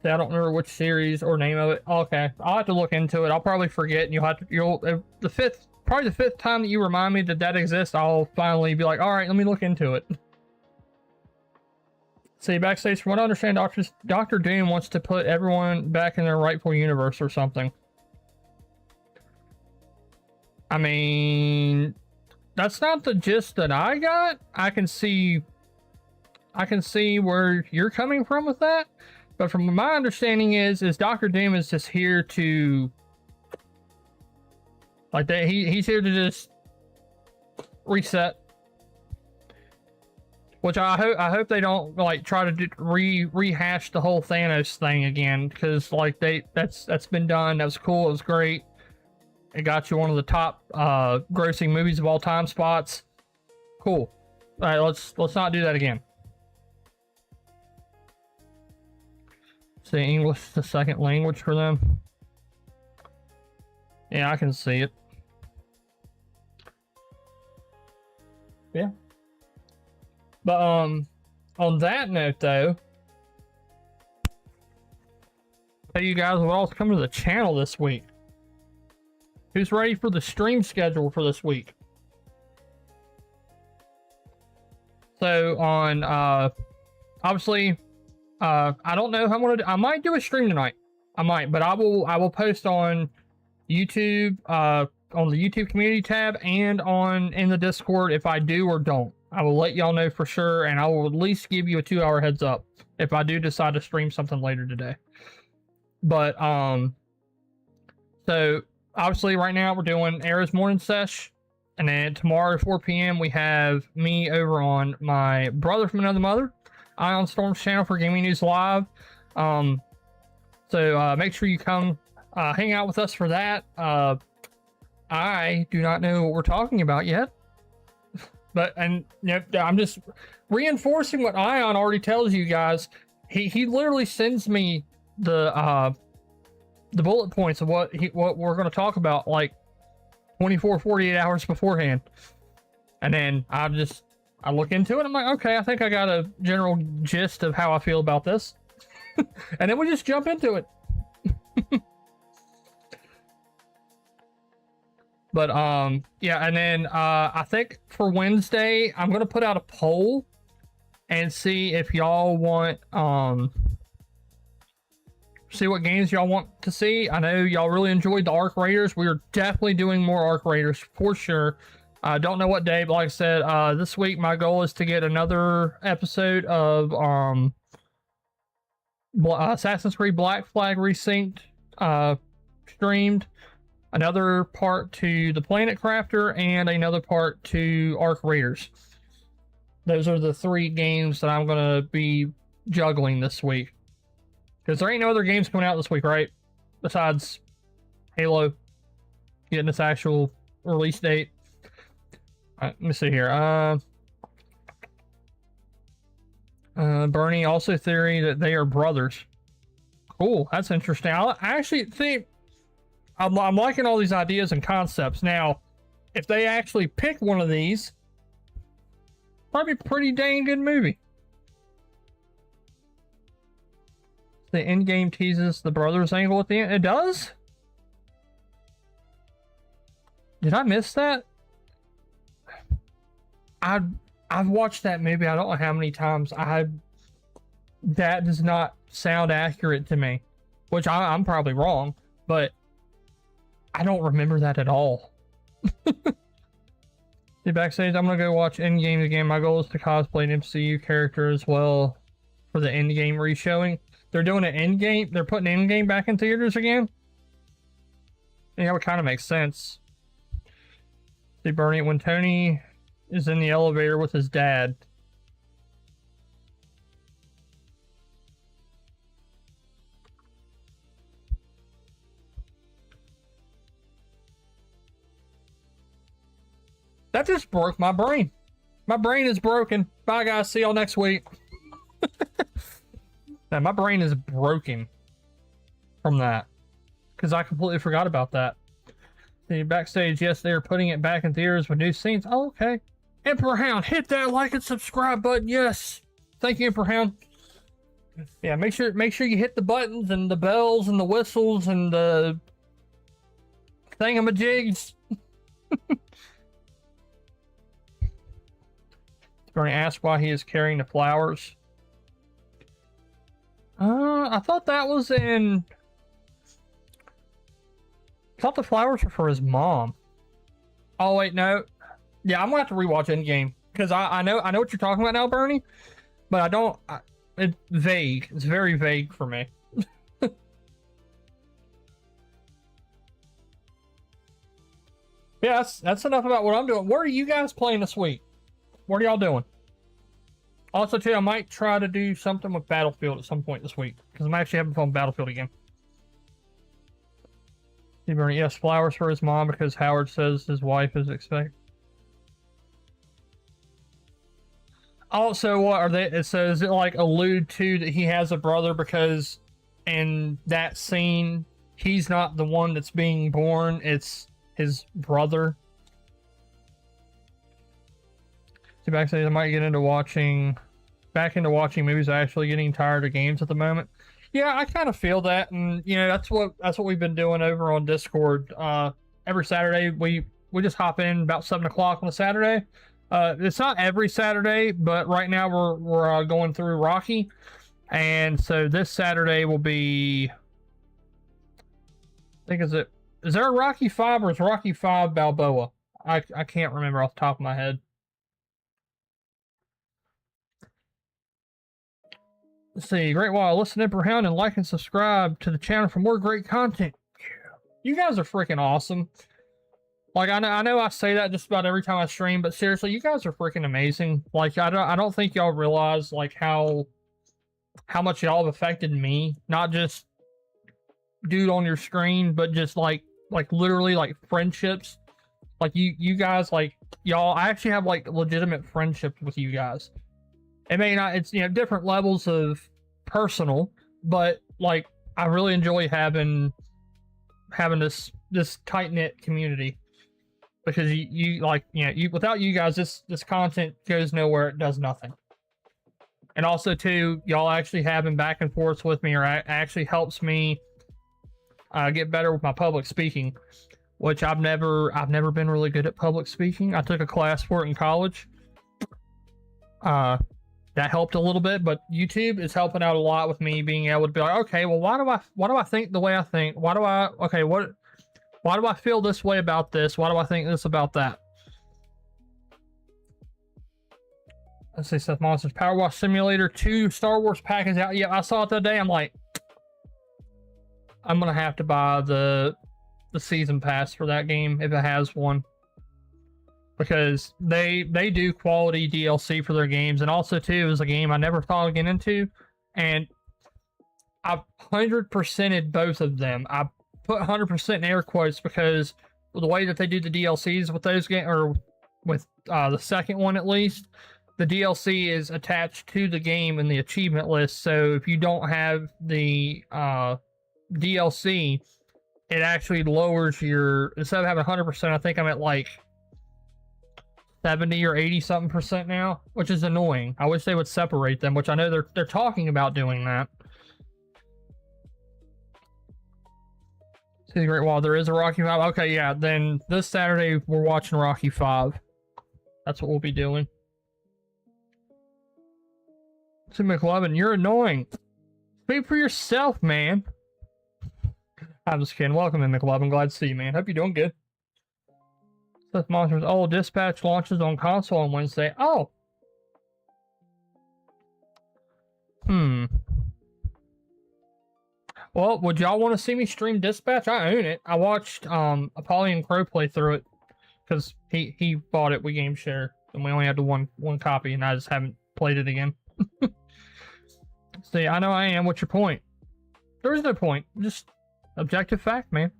I don't remember which series or name of it. Okay, I'll have to look into it. I'll probably forget, and probably the fifth time that you remind me that that exists, I'll finally be like, all right, let me look into it. See, backstage, from what I understand, Dr. Doom wants to put everyone back in their rightful universe or something. I mean, that's not the gist that I got. I can see where you're coming from with that. But from my understanding is Dr. Doom is just here to, like, that he's here to just reset. Which I hope they don't like try to rehash the whole Thanos thing again, because like that's been done. That was cool. It was great. It got you one of the top grossing movies of all time spots. Cool. All right, let's not do that again. See, English is the second language for them. Yeah, I can see it. Yeah. But on that note though, tell you guys what else coming to the channel this week. Who's ready for the stream schedule for this week? So on obviously I don't know how I'm gonna do. I might do a stream tonight. I might, but I will post on YouTube on the YouTube community tab and in the Discord if I do or don't. I will let y'all know for sure, and I will at least give you a 2-hour heads up if I do decide to stream something later today. But so obviously right now we're doing Aero's Mornin Sesh, and then tomorrow at 4 p.m. we have me over on my brother from another mother, Ion Storm's channel for Gaming News Live. So make sure you come hang out with us for that. I do not know what we're talking about yet. But, and you know, I'm just reinforcing what Ion already tells you guys. He literally sends me the bullet points of what we're going to talk about like 48 hours beforehand. And then I look into it. I'm like, okay, I think I got a general gist of how I feel about this. And then we just jump into it. But yeah, and then I think for Wednesday I'm gonna put out a poll and see if y'all want see what games y'all want to see. I know y'all really enjoyed the Arc Raiders. We are definitely doing more Arc Raiders for sure. I don't know what day, but like I said, this week my goal is to get another episode of Assassin's Creed Black Flag Resynced streamed. Another part to the Planet Crafter, and another part to Arc Raiders. Those are the 3 games that I'm going to be juggling this week. Because there ain't no other games coming out this week, right? Besides Halo getting its actual release date. Alright, let me see here. Bernie also theory that they are brothers. Cool, that's interesting. I actually think I'm liking all these ideas and concepts. Now, if they actually pick one of these, probably a pretty dang good movie. The end game teases the brothers angle at the end. It does? Did I miss that? I've watched that movie I don't know how many times. That does not sound accurate to me, which I'm probably wrong, but I don't remember that at all. See, backstage, I'm gonna go watch Endgame again. My goal is to cosplay an MCU character as well for the Endgame re-showing. They're doing an Endgame. They're putting Endgame back in theaters again. Yeah, that would kind of make sense. See, Bernie, when Tony is in the elevator with his dad. That just broke my brain. My brain is broken. Bye, guys. See y'all next week. Now, my brain is broken from that because I completely forgot about that. The backstage, yes, they are putting it back in theaters with new scenes. Oh, okay. Emperor Hound, hit that like and subscribe button. Yes. Thank you, Emperor Hound. Yeah, make sure you hit the buttons and the bells and the whistles and the thingamajigs. Bernie asked why he is carrying the flowers. I thought that was in... I thought the flowers were for his mom. Oh, wait, no. Yeah, I'm gonna have to rewatch Endgame. Because I know what you're talking about now, Bernie. But I don't... it's vague. It's very vague for me. Yeah, that's enough about what I'm doing. What are you guys playing this week? What are y'all doing? Also, too, I might try to do something with Battlefield at some point this week. Because I'm actually having fun with Battlefield again. Yes, flowers for his mom because Howard says his wife is expected. Also, what are they? It says it like allude to that he has a brother because in that scene he's not the one that's being born; it's his brother. So backstage, I might get into watching movies. Actually, getting tired of games at the moment. Yeah, I kind of feel that, and you know that's what we've been doing over on Discord. Every Saturday we just hop in about 7 o'clock on a Saturday. It's not every Saturday, but right now we're going through Rocky, and so this Saturday will be. I think is there a Rocky 5 or is Rocky 5 Balboa? I can't remember off the top of my head. Let's see. Great while listen to Emperor Hound and like and subscribe to the channel for more great content. You guys are freaking awesome. Like I know I say that just about every time I stream, but seriously, you guys are freaking amazing. Like I don't think y'all realize like how much y'all have affected me. Not just dude on your screen, but just like literally like friendships. Like you guys, like y'all, I actually have like legitimate friendships with you guys. It may not, it's, you know, different levels of personal, but like I really enjoy having this tight-knit community because you like, you know, without you guys, this content goes nowhere. It does nothing. And also too, y'all actually having back and forths with me or actually helps me get better with my public speaking, which I've never been really good at public speaking. I took a class for it in college. That helped a little bit, but YouTube is helping out a lot with me being able to be like, okay, well, why do I think the way I think? Why do I feel this way about this? Why do I think this about that? Let's see, Seth Monsters Power Wash Simulator 2 Star Wars pack is out. Yeah, I saw it today. I'm like, I'm gonna have to buy the season pass for that game if it has one. Because they do quality DLC for their games, and also too is a game I never thought I'd get into, and I've 100%ed both of them. I put 100% in air quotes because the way that they do the DLCs with those games, or with the second one at least, the DLC is attached to the game in the achievement list. So if you don't have the DLC, it actually lowers your, instead of having 100%, I think I'm at like 70 or 80 something percent now, which is annoying. I wish they would separate them, which I know they're talking about doing that. See the Great Wall, there is a Rocky 5. Okay, yeah, then this Saturday we're watching Rocky 5. That's what we'll be doing. See, McLovin, you're annoying. Speak for yourself, man. I'm just kidding. Welcome in, McLovin. Glad to see you, man. Hope you're doing good. Seth Monsters. Oh, Dispatch launches on console on Wednesday. Oh. Well, would y'all want to see me stream Dispatch? I own it. I watched Apollyon Crow play through it because he bought it with Game Share, and we only had the one copy, and I just haven't played it again. See, I know I am. What's your point? There is no point. Just objective fact, man.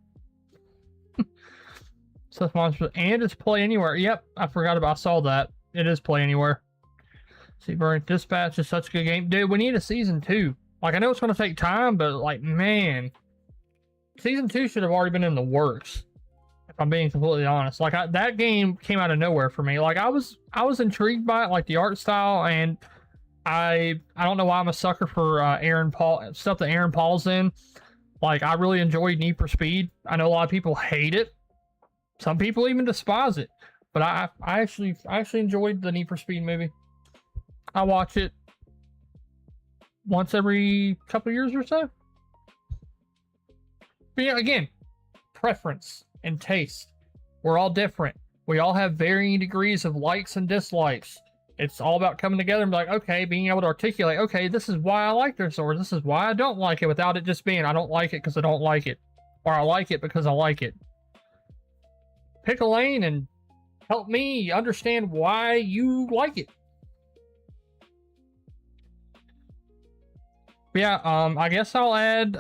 Seth Monster, and it's Play Anywhere. Yep, I forgot about. I saw that. It is Play Anywhere. See, Burning Dispatch is such a good game, dude. We need a season 2. Like, I know it's going to take time, but like, man, season 2 should have already been in the works. If I'm being completely honest, like that game came out of nowhere for me. Like I was intrigued by it, like the art style, and I don't know why I'm a sucker for Aaron Paul stuff that Aaron Paul's in. Like I really enjoyed Need for Speed. I know a lot of people hate it. Some people even despise it, but I actually enjoyed the Need for Speed movie. I watch it once every couple of years or so. But yeah, again, preference and taste. We're all different. We all have varying degrees of likes and dislikes. It's all about coming together and be like, okay, being able to articulate, okay, this is why I like this, or this is why I don't like it, without it just being, I don't like it because I don't like it, or I like it because I like it. Pick a lane and help me understand why you like it. But yeah, I guess I'll add,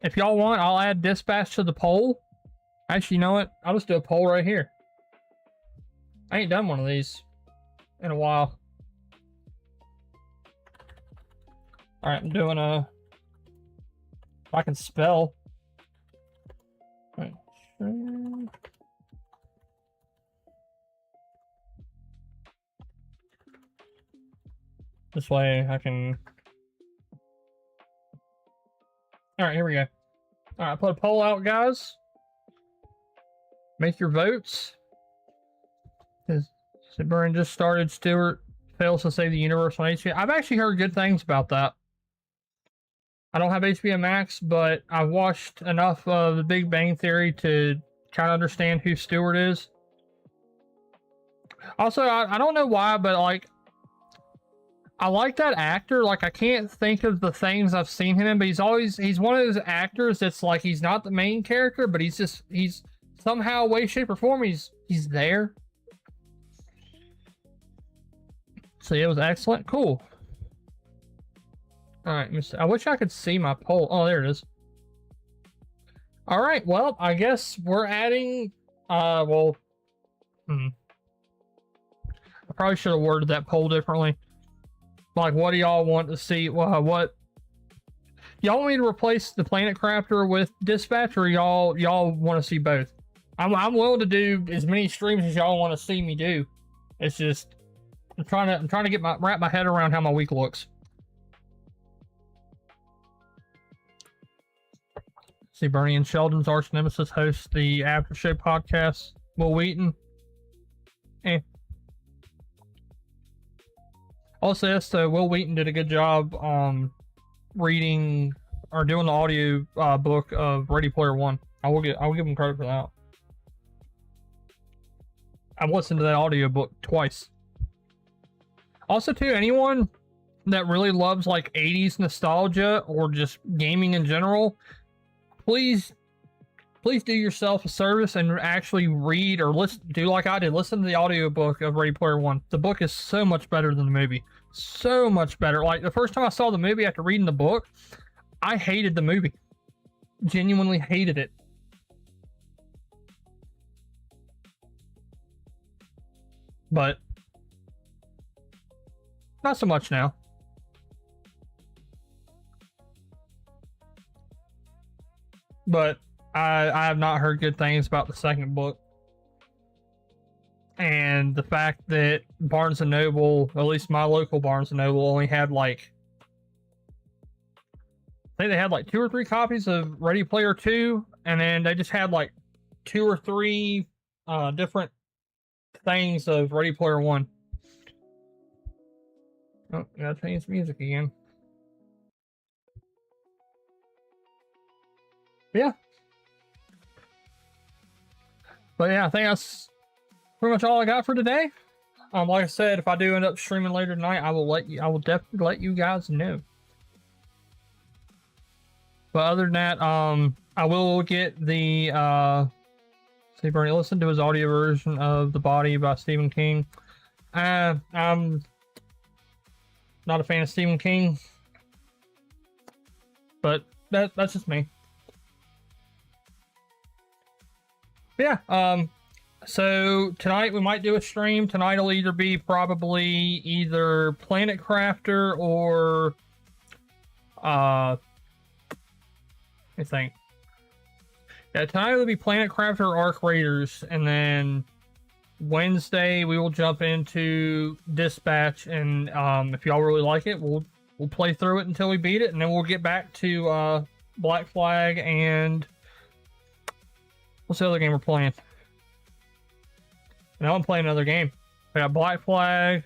if y'all want, I'll add Dispatch to the poll. Actually, you know what? I'll just do a poll right here. I ain't done one of these in a while. Alright, I'm doing a... If I can spell. Right. This way I can... Alright, here we go. Alright, I put a poll out, guys. Make your votes. Burn just started. Stewart fails to save the universe on HBO. I've actually heard good things about that. I don't have HBO Max, but I've watched enough of The Big Bang Theory to kind of understand who Stewart is. Also, I don't know why, but like, I like that actor. Like, I can't think of the things I've seen him in, but he's one of those actors that's like, he's not the main character, but he's somehow, way, shape, or form, he's there. So it was excellent. Cool. Alright, I wish I could see my poll. Oh, there it is. Alright, well, I guess we're adding, I probably should have worded that poll differently. Like, what do y'all want to see? Well, what y'all want me to replace the Planet Crafter with Dispatch, or y'all want to see both? I'm willing to do as many streams as y'all want to see me do. It's just I'm trying to get wrap my head around how my week looks. See, Bernie and Sheldon's arch nemesis hosts the After Show podcast. Will Wheaton. Also, yes, so Will Wheaton did a good job reading or doing the audio book of Ready Player One. I'll give him credit for that. I've listened to that audio book twice. Also, too, anyone that really loves like 80s nostalgia or just gaming in general, please do yourself a service and actually read or do like I did. Listen to the audiobook of Ready Player One. The book is so much better than the movie. So much better. Like, the first time I saw the movie after reading the book, I hated the movie. Genuinely hated it. But not so much now. But I have not heard good things about the second book. And the fact that Barnes & Noble, at least my local Barnes & Noble, only had like, I think they had like 2 or 3 copies of Ready Player 2, and then they just had like 2 or 3 different things of Ready Player One. Oh, gotta change music again. Yeah. But yeah, I think that's pretty much all I got for today. Like I said, if I do end up streaming later tonight, I will definitely let you guys know. But other than that, I will get the see, Bernie, listen to his audio version of The Body by Stephen King. I'm not a fan of Stephen King, but that's just me. Yeah, So tonight we might do a stream. Tonight will either be probably either Planet Crafter or let me think. Yeah, tonight will be Planet Crafter or Arc Raiders, and then Wednesday we will jump into Dispatch, and if y'all really like it, we'll play through it until we beat it, and then we'll get back to Black Flag and what's the other game we're playing? Now I'm playing another game. I got Black Flag.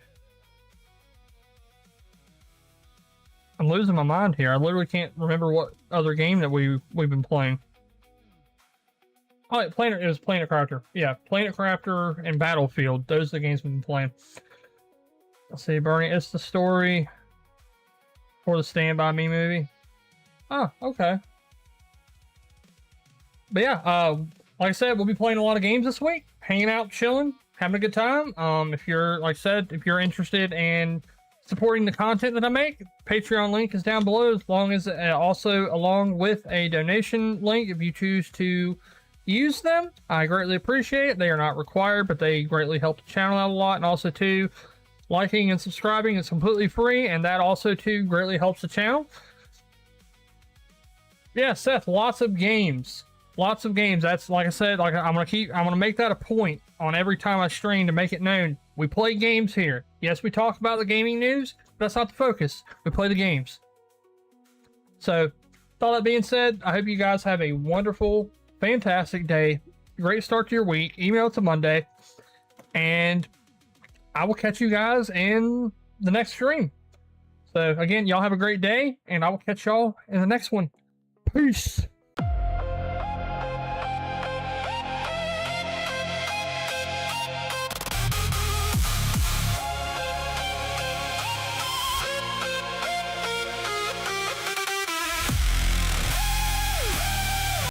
I'm losing my mind here. I literally can't remember what other game that we've been playing. Oh, it was Planet Crafter. Yeah, Planet Crafter and Battlefield. Those are the games we've been playing. Let's see, Bernie. It's the story for the Stand By Me movie. Oh, okay. But yeah, like I said, we'll be playing a lot of games this week. Hanging out, chilling, having a good time. If you're, like I said, if you're interested in supporting the content that I make, Patreon link is down below, as long as also along with a donation link if you choose to use them. I greatly appreciate it. They are not required, but they greatly help the channel out a lot. And also too, liking and subscribing is completely free, and that also too greatly helps the channel. Yeah, Seth, lots of games. Lots of games. That's, like I said, like I'm gonna make that a point on every time I stream to make it known. We play games here. Yes, we talk about the gaming news, but that's not the focus. We play the games. So, with all that being said, I hope you guys have a wonderful, fantastic day. Great start to your week, even though it's a Monday. And I will catch you guys in the next stream. So again, y'all have a great day, and I will catch y'all in the next one. Peace.